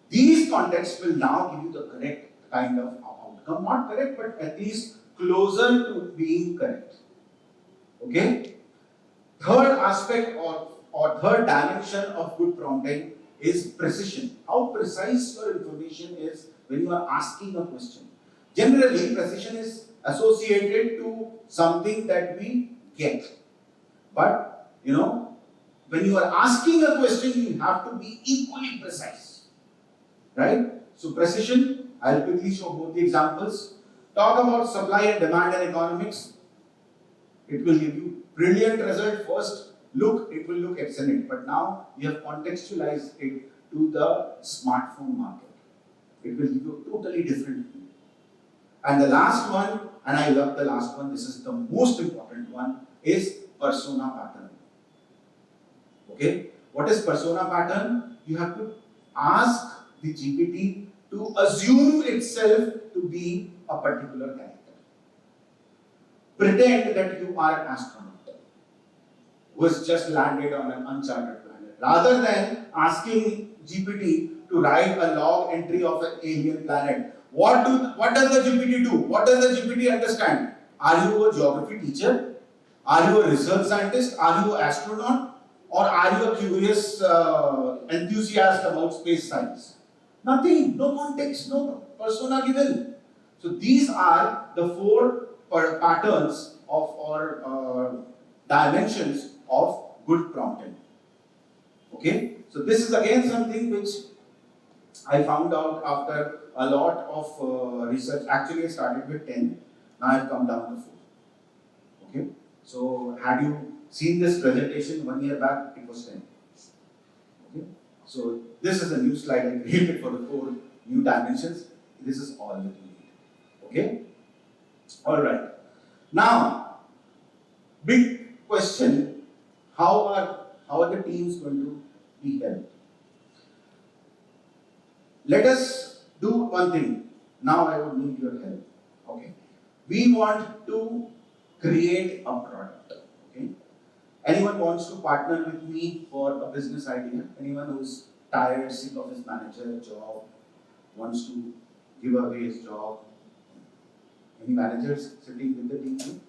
Speaker 2: These contexts will now give you the correct kind of outcome. Not correct, but at least closer to being correct. Okay? Third aspect or third dimension of good prompting is precision. How precise your information is when you are asking a question. Generally, precision is associated to something that we get. But, when you are asking a question, you have to be equally precise. Right? So precision, I'll quickly show both the examples. Talk about supply and demand and economics. It will give you brilliant result. First look, it will look excellent. But now you have contextualized it to the smartphone market. It will give you a totally different view. And the last one, and I love the last one, this is the most important one, is persona pattern. Okay? What is persona pattern? You have to ask the GPT to assume itself to be a particular character. Pretend that you are an astronaut who has just landed on an uncharted planet. Rather than asking GPT to write a log entry of an alien planet, what does the GPT do? What does the GPT understand? Are you a geography teacher? Are you a research scientist? Are you an astronaut? Or are you a curious enthusiast about space science? Nothing, no context, no persona given. So these are the four patterns of or dimensions of good prompting. Okay, so this is again something which I found out after a lot of research. Actually, I started with 10, now I've come down to 4. Okay, so had you seen this presentation 1 year back, it was 10. Okay, so this is a new slide I created for the 4 new dimensions. This is all that you need. Okay, all right. Now, big question: how are the teams going to be helped? Let us do one thing. Now I would need your help. Okay. We want to create a product. Okay. Anyone wants to partner with me for a business idea? Anyone who's tired, sick of his manager job, wants to give away his job? Any managers sitting with the team?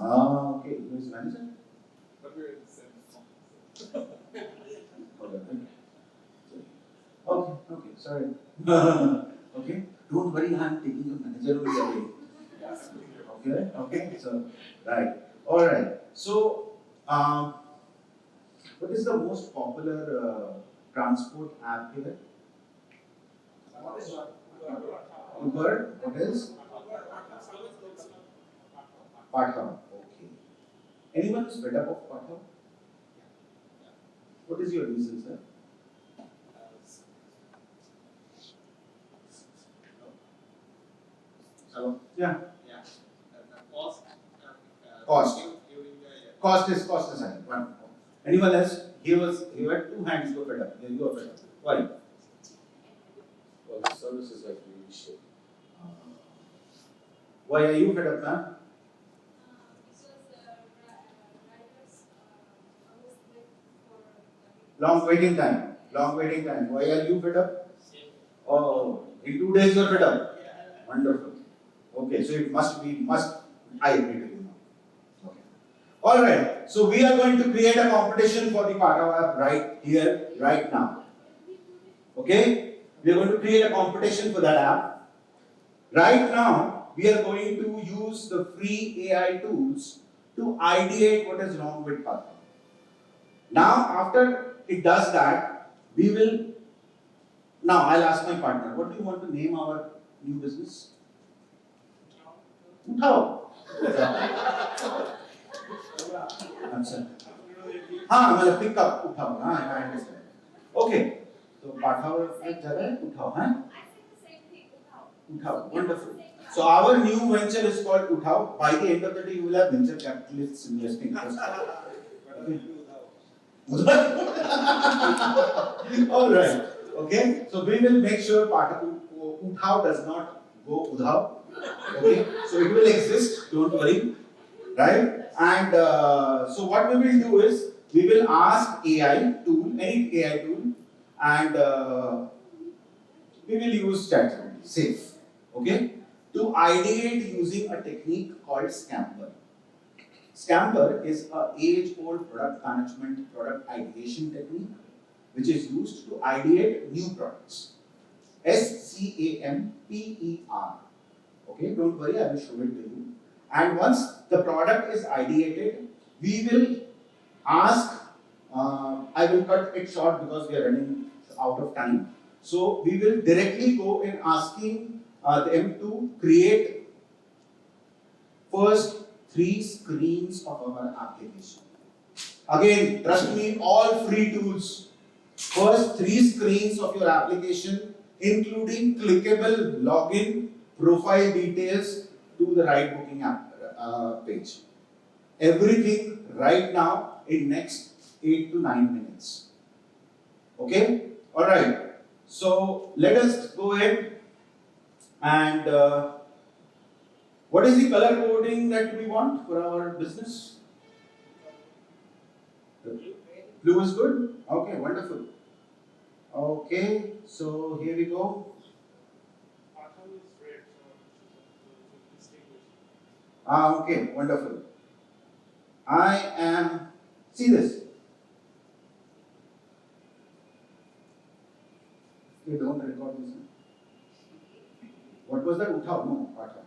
Speaker 2: Okay. Who is manager?
Speaker 1: But we're in the same
Speaker 2: Okay, sorry. Okay, don't worry, I'm taking your manager away. Okay, so, right. Alright, so, what is the most popular transport app here? Uber, what else? Dhaka, okay. Anyone who's fed up of Dhaka? What is your reason, sir?
Speaker 1: Hello?
Speaker 2: Yeah.
Speaker 1: Yeah. Cost.
Speaker 2: Cost is high. One. Anyone else? He had 2 hands were fed up. Then you are fed up. Why?
Speaker 7: Well, the service is like really shit.
Speaker 2: Why are you fed up, man? Long waiting time. Why are you fed up? Oh, in 2 days you are fed up. Wonderful. Okay, so it I agree with you now. Okay. Alright, so we are going to create a competition for the Dhaka app right here, right now. Okay? We are going to create a competition for that app. Right now, we are going to use the free AI tools to ideate what is wrong with Dhaka. Now, after it does that, we will. Now, I'll ask my partner, what do you want to name our new business? Uthao. मतलब pick up उठाओ I understand. Okay, तो पाठाओ एक जगह है उठाओ हैं? Uthao, wonderful. So our new venture is called Uthao. By the end of the day, you will have venture capitalists investing. Okay. All right. Okay. So we will make sure Udhav does not go Udhav. Okay. So it will exist. Don't worry. Right. And so what we will do is we will ask AI tool, any AI tool, and we will use ChatGPT, safe. Okay. To ideate using a technique called SCAMPER. SCAMPER is an age-old product management, product ideation technique, which is used to ideate new products. SCAMPER. Okay, don't worry, I will show it to you. And once the product is ideated, we will ask, I will cut it short because we are running out of time. So we will directly go in asking them to create first 3 screens of our application. Again, trust me, all free tools. First 3 screens of your application, including clickable login, profile details to the right booking page. Everything right now in next 8 to 9 minutes. Okay? Alright. So let us go ahead and what is the color coding that we want for our business? Blue is good? Okay, wonderful. Okay, so here we go. Okay, wonderful. See this. You don't record this. What was that? Uthav? No, Patha.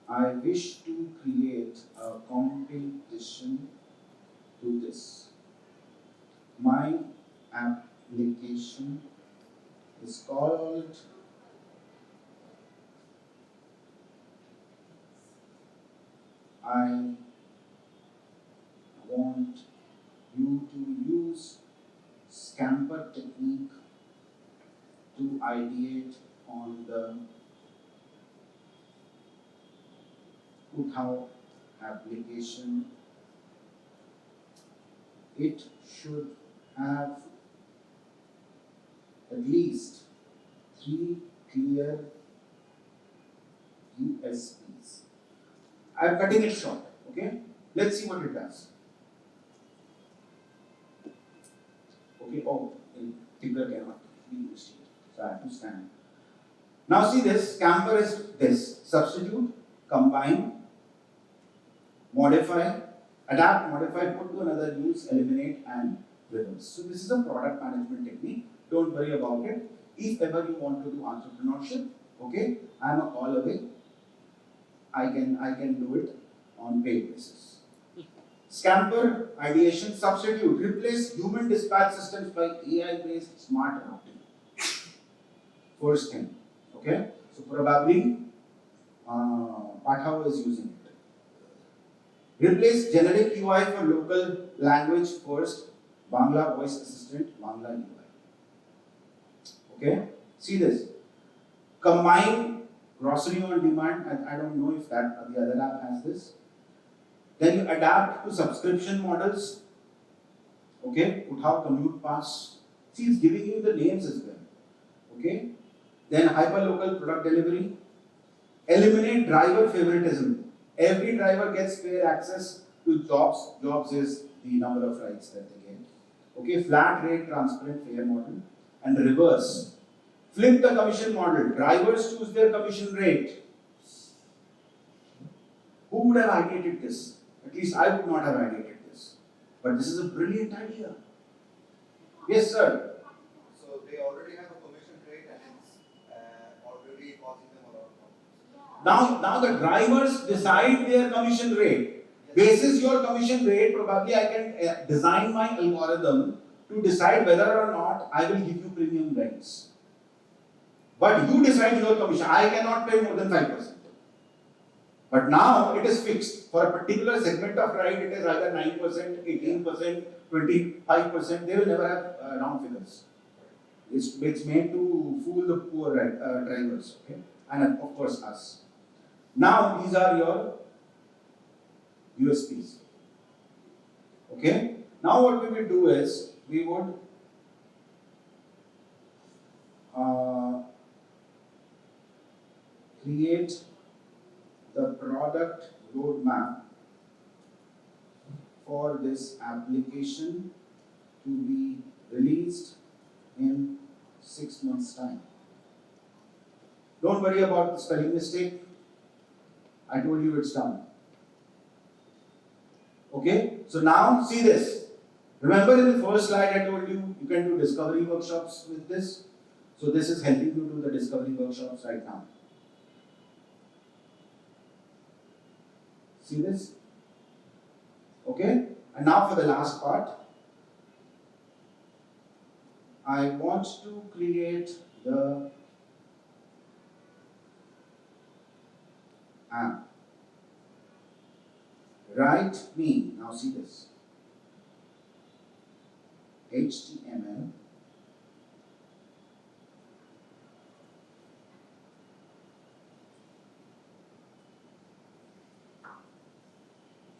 Speaker 2: I wish to create a competition to this. My application is called I want you to use SCAMPER technique to ideate on the Udhav application. It should have at least 3 clear USPs. I'm cutting it short, okay? Let's see what it does. Okay, oh, figure cannot be used here, so I have to stand. Now see this, SCAMPER is this, substitute, combine, modify, adapt, modify, put to another use, eliminate and reverse. So this is a product management technique, don't worry about it. If ever you want to do entrepreneurship, okay, I am a call away. I can do it on paid basis. SCAMPER, ideation, substitute, replace human dispatch systems by AI-based smart routing. First thing, okay? So probably Patha is using it. Replace generic UI for local language first, Bangla voice assistant, Bangla UI. Okay? See this. Combine grocery on demand, and I don't know if that the other app has this. Then you adapt to subscription models. Okay? Udhav commute pass. See, it's giving you the names as well. Okay? Then hyperlocal product delivery. Eliminate driver favoritism. Every driver gets fair access to jobs. Jobs is the number of rides that they get. Okay, flat rate, transparent, fair model. And reverse. Flip the commission model. Drivers choose their commission rate. Who would have ideated this? At least I would not have ideated this. But this is a brilliant idea. Yes, sir.
Speaker 4: So they already have a commission rate and it's already causing them a lot of problems.
Speaker 2: Now the drivers decide their commission rate. Basis your commission rate, probably I can design my algorithm to decide whether or not I will give you premium rides. But you decide your commission. I cannot pay more than 5%. But now it is fixed. For a particular segment of ride, it is either 9%, 18%, 25%. They will never have round figures. It's made to fool the poor drivers, okay? And of course us. Now these are your USPs. Okay? Now what we will do is, we would create the product roadmap for this application to be released in 6 months' time. Don't worry about the spelling mistake. I told you it's done. Okay? So now see this. Remember in the first slide I told you you can do discovery workshops with this. So this is helping you do the discovery workshops right now. See this? Okay? And now for the last part. I want to create the app. Write me, now see this, HTML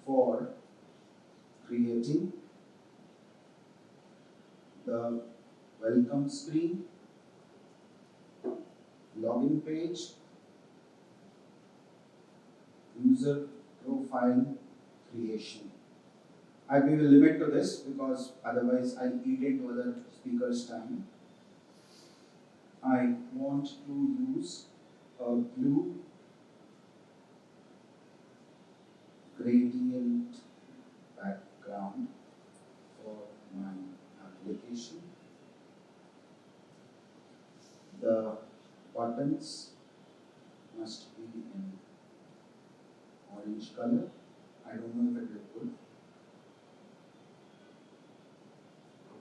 Speaker 2: for creating the welcome screen, login page, user profile creation. I will limit to this because otherwise I eat into other speakers' time. I want to use a blue gradient background for my application. The buttons must be in orange color. I don't know if it will good.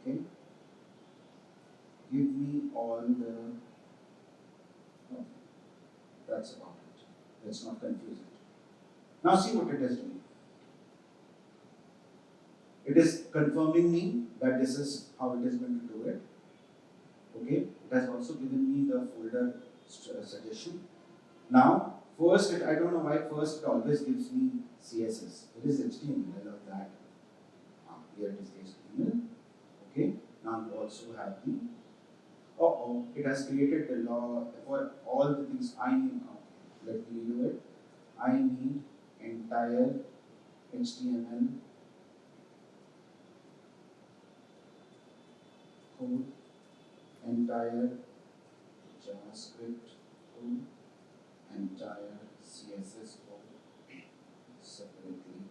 Speaker 2: Okay. Give me all the. Oh, that's about it. Let's not confuse it. Now see what it is doing. It is confirming me that this is how it is going to do it. Okay. It has also given me the folder suggestion. Now, first, I don't know why first it always gives me CSS. It is HTML, I love that. Here it is HTML. Okay, now you also have the, it has created the law for all the things I need. Okay, let me do it. I need entire HTML code, entire JavaScript code, entire CSS code separately.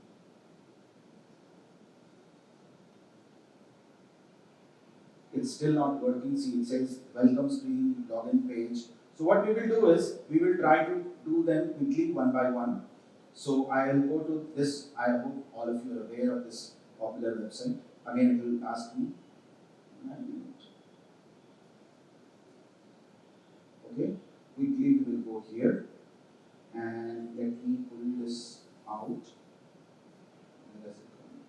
Speaker 2: It's still not working. See, it says welcome screen, login page. So what we will do is, we will try to do them quickly one by one. So I will go to this. I hope all of you are aware of this popular website. Again, it will ask me. Okay, quickly we will go here and let me pull this out. Where does it come?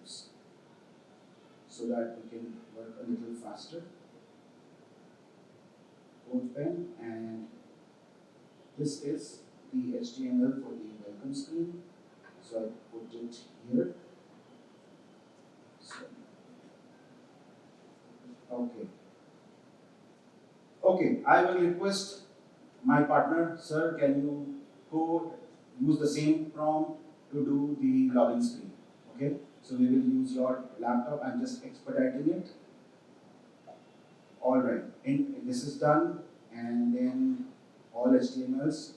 Speaker 2: Yes. So that we can work a little faster. Open, and this is the HTML for the welcome screen. So I put it here. So, okay. Okay, I will request my partner, sir, can you go use the same prompt to do the login screen? Okay, so we will use your laptop. I'm just expediting it. All right, and this is done, and then all HTMLs.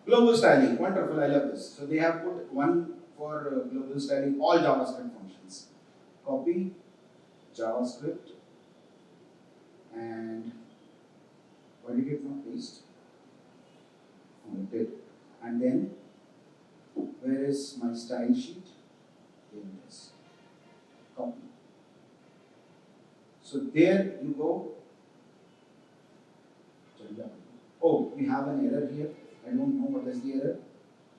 Speaker 2: Global styling, wonderful, I love this. So they have put one for global styling, all JavaScript functions. Copy, JavaScript, and why did it not paste? Oh, it did. And then, where is my style sheet? Here it is. Copy. So there you go. Oh, we have an error here. I don't know what is the error,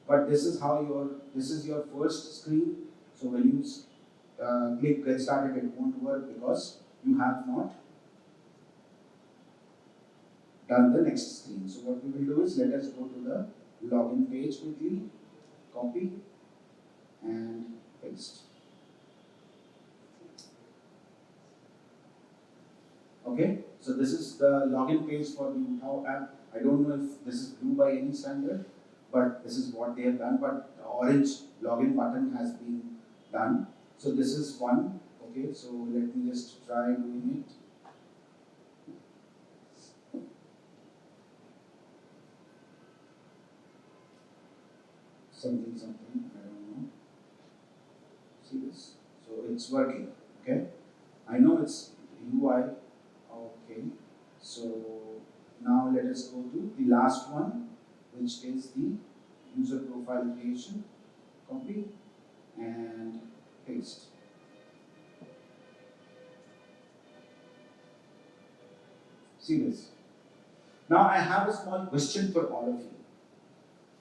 Speaker 2: but this is how this is your first screen. So when you click get started, it won't work because you have not done the next screen. So what we will do is, let us go to the login page quickly, copy and paste. Okay, so this is the login page for the Dhaka app. I don't know if this is blue by any standard, but this is what they have done. But the orange login button has been done. So this is one. Okay, so let me just try doing it. Something, I don't know. See this? So it's working. Okay, I know it's UI. Okay, so now let us go to the last one, which is the user profile creation. Copy and paste. See this. Now I have a small question for all of you.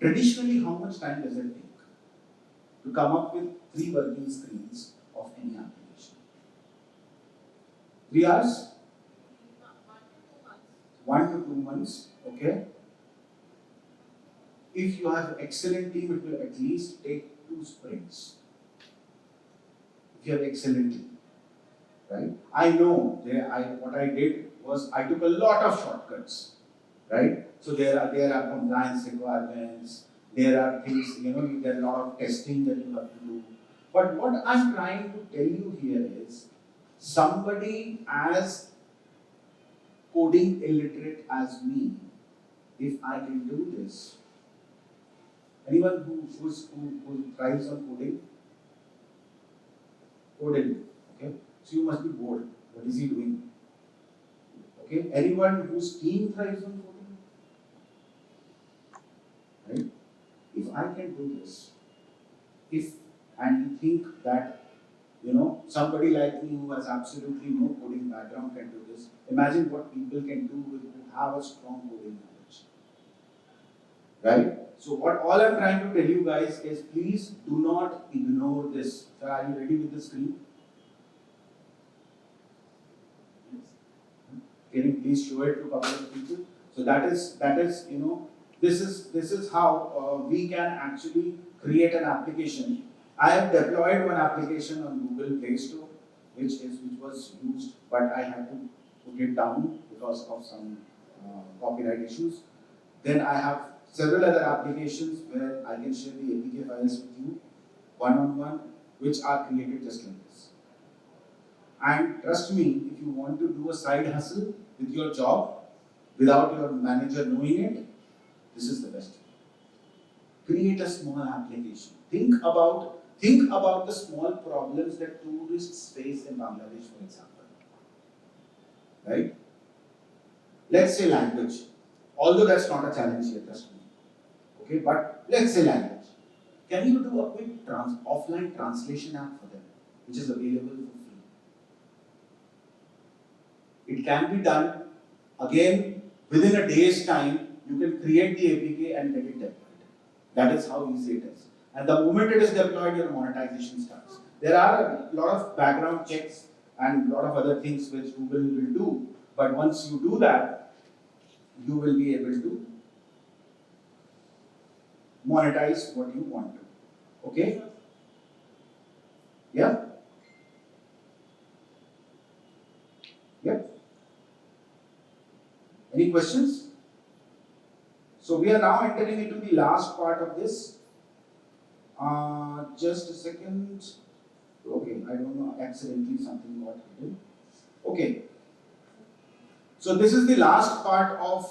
Speaker 2: Traditionally, how much time does it take to come up with 3 working screens of any application? 3 hours? 1 to 2 months, okay? If you have excellent team, it will at least take 2 sprints. If you have excellent team, right? I know what I did was I took a lot of shortcuts, right? So there are compliance requirements, there are things, there are a lot of testing that you have to do. But what I'm trying to tell you here is, somebody as coding illiterate as me, if I can do this, anyone who thrives on coding? Coding, okay? So you must be bored. What is he doing? Okay? Anyone whose team thrives on coding? Right? If I can do this, and you think that somebody like me who has absolutely no coding background can do this, imagine what people can do who have a strong coding knowledge. Right? So what all I'm trying to tell you guys is, please do not ignore this. So are you ready with the screen? Can you please show it to a couple of people? So that is this is how we can actually create an application. I have deployed one application on Google Play Store, which was used, but I had to put it down because of some copyright issues. Then I have several other applications where I can share the APK files with you, one-on-one, which are created just like this. And trust me, if you want to do a side hustle with your job without your manager knowing it, this is the best way. Create a small application. Think about the small problems that tourists face in Bangladesh, for example. Right? Let's say language. Although that's not a challenge here, trust me. Okay, but let's say language. Can you do a quick offline translation app for them, which is available for free? It can be done. Again, within a day's time, you can create the APK and get it deployed. That is how easy it is. And the moment it is deployed, your monetization starts. There are a lot of background checks and a lot of other things which Google will do. But once you do that, you will be able to monetize what you want to. Okay? Yeah? Yep. Any questions? So we are now entering into the last part of this. Just a second. Okay, I don't know, accidentally something got hidden. Okay. So this is the last part of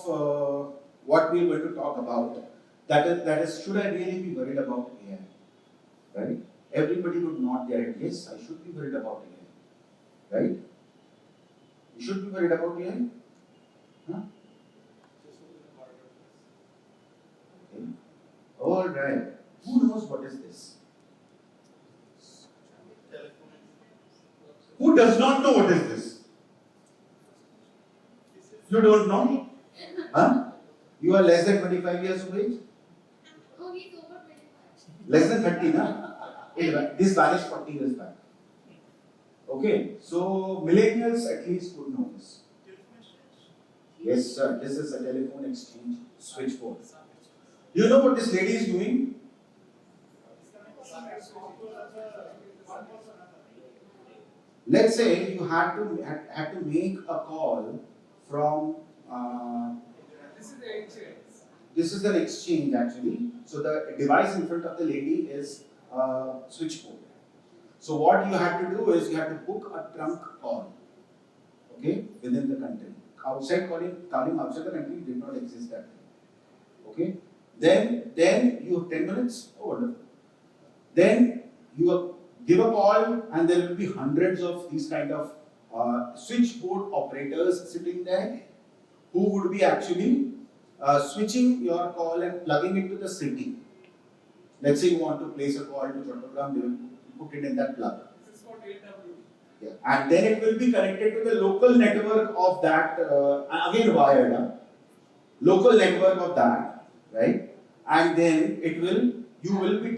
Speaker 2: what we are going to talk about. That is, should I really be worried about AI? Right? Everybody would nod their head. Yes, I should be worried about AI. Right? You should be worried about AI? Huh? Okay. All right. Who knows what is this? Who does not know what is this? You don't know? Huh? You are less than 25 years of age?
Speaker 6: Oh, he's over 25.
Speaker 2: Less than 30, na? This vanished 40 years back. Okay, so millennials at least would know this. Yes, sir. This is a telephone exchange switchboard. You know what this lady is doing? Let's say you had to make a call from. This is an exchange actually. So the device in front of the lady is a switchboard. So what you had to do is you had to book a trunk call, okay, within the country. Outside calling outside the country did not exist that time. Okay. Then you have 10 minutes. Oh, wonderful. Then you give a call and there will be hundreds of these kind of switchboard operators sitting there who would be actually switching your call and plugging it to the city. Let's say you want to place a call to Chattogram, they will put it in that plug.
Speaker 3: This is for AW.
Speaker 2: Yeah. And then it will be connected to the local network of that, again wired, local network of that, right? And then you will be,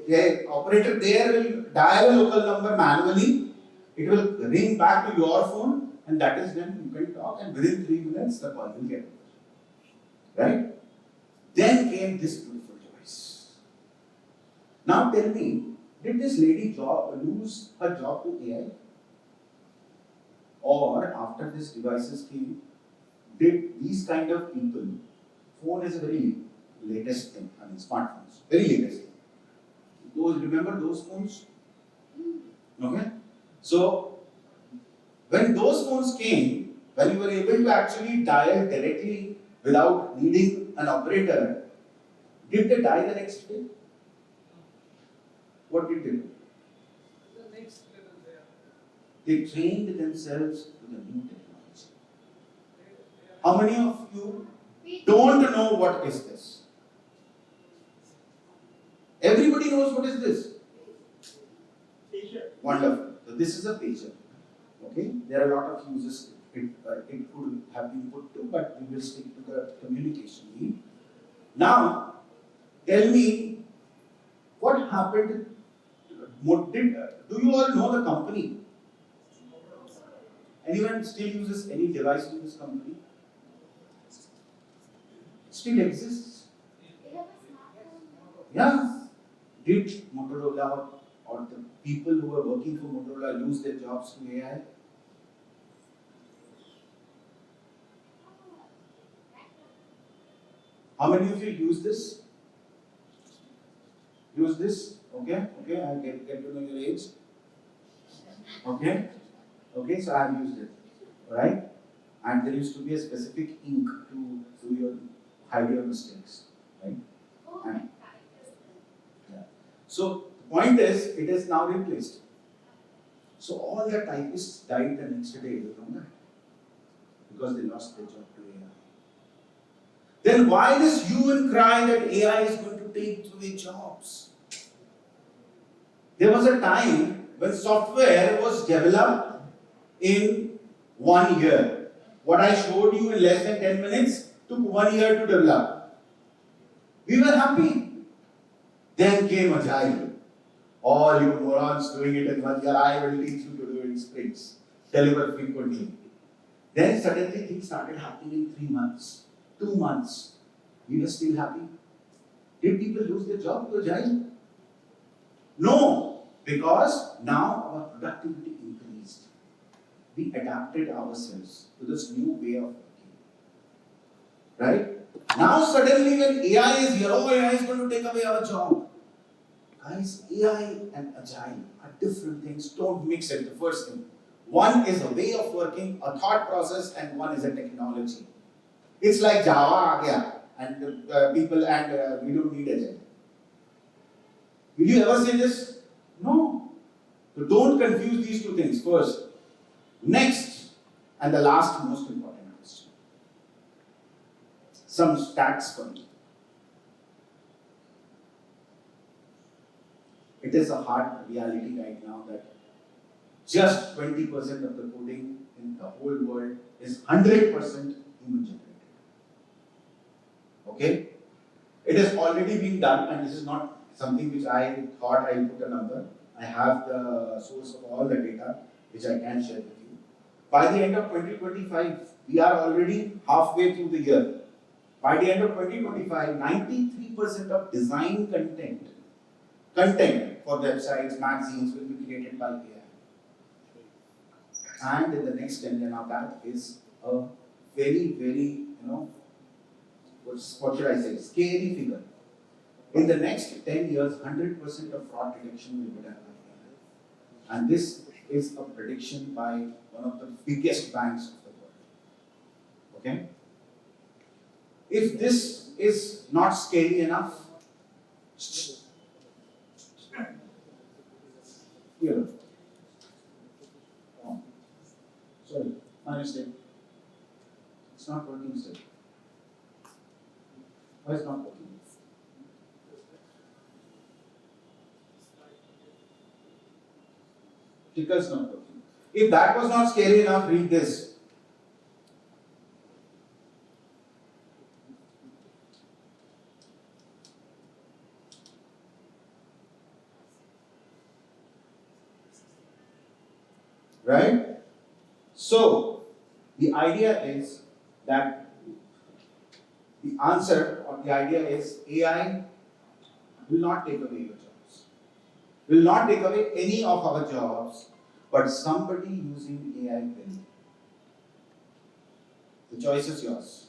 Speaker 2: the operator there will dial a local number manually, it will ring back to your phone, and that is when you can talk, and within 3 minutes the call will get over. Right? Then came this beautiful device. Now tell me, did this lady lose her job to AI? Or after these devices came, did these kind of people, phone is a very latest thing, I mean smartphones, very latest thing. Remember those phones? Okay? So, when those phones came, when you were able to actually dial directly without needing an operator, did they die the next day? What did they do?
Speaker 3: The next level there.
Speaker 2: They trained themselves to the new technology. How many of you don't know what is this? Everybody knows what is this. Wonderful. So this is a pager. Okay. There are a lot of uses it could have been put to, but we will stick to the communication need. Now, tell me what happened. Do you all know the company? Anyone still uses any device in this company? Still exists? Yeah. Did Motorola or the people who were working for Motorola lose their jobs to AI? How many of you use this? Use this? Okay, I get to know your age. Okay, so I have used it. Right? And there used to be a specific ink to hide your mistakes. Right? And, yeah. So the point is, it is now replaced. So all the typists died the next day, you know that? Because they lost their job to AI. Then why this hue and cry that AI is going to take away jobs? There was a time when software was developed in 1 year. What I showed you in less than 10 minutes took 1 year to develop. We were happy. Then came Agile. All you morons doing it in 1 year, I will teach you to do it in sprints. Deliver frequently. Then suddenly things started happening in 3 months, 2 months. We were still happy. Did people lose their job to Agile? No, because now our productivity increased. We adapted ourselves to this new way of working. Right? Now suddenly when AI is here, AI is going to take away our job. Guys, AI and Agile are different things. Don't mix it, the first thing. One is a way of working, a thought process, and one is a technology. It's like Java, and people, and we don't need Agile. Will you ever say this? No. So don't confuse these two things first. Next, and the last most important question. Some stats for you. It is a hard reality right now that just 20% of the coding in the whole world is 100% human generated. Okay? It has already been done, and this is not something which I thought I'll put a number. I have the source of all the data which I can share with you. By the end of 2025, we are already halfway through the year. By the end of 2025, 93% of design content for websites, magazines will be created by AI. And in the next 10 years, now that is a very, very, what should I say, scary figure. In the next 10 years, 100% of fraud detection will be done by AI. And this is a prediction by one of the biggest banks of the world. Okay? If this is not scary enough, here. Oh, sorry, my mistake. It's not working still. Why is it not working? Clicker's not working. If that was not scary enough, read this. Right? So, the idea is that the answer or the idea is AI will not take away your jobs. Will not take away any of our jobs, but somebody using AI will. The choice is yours.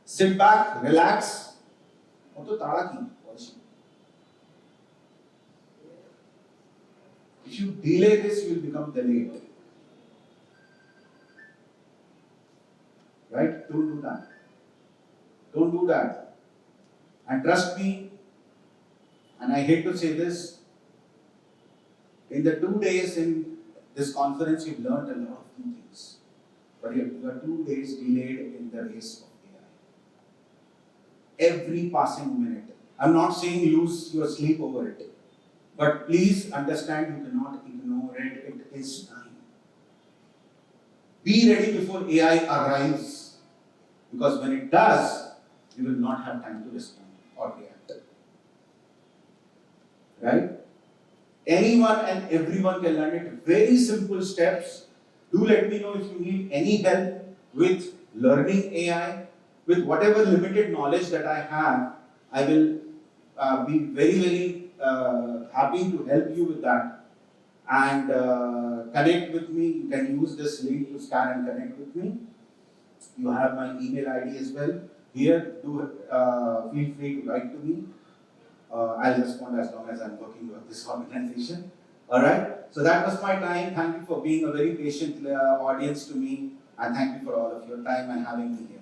Speaker 2: Sit back, relax. If you delay this, you will become delayed. Right? Don't do that. Don't do that. And trust me, and I hate to say this, in the 2 days in this conference, you've learned a lot of new things. But you are 2 days delayed in the race of AI. Every passing minute. I'm not saying lose your sleep over it. But please understand you cannot ignore it. It is time. Be ready before AI arrives. Because when it does, you will not have time to respond or react. Right? Anyone and everyone can learn it. Very simple steps. Do let me know if you need any help with learning AI. With whatever limited knowledge that I have, I will be very, very happy to help you with that. And connect with me. You can use this link to scan and connect with me. You have my email ID as well. Here, do feel free to write to me. I'll respond as long as I'm working with this organization. Alright, so that was my time. Thank you for being a very patient audience to me, and thank you for all of your time and having me here.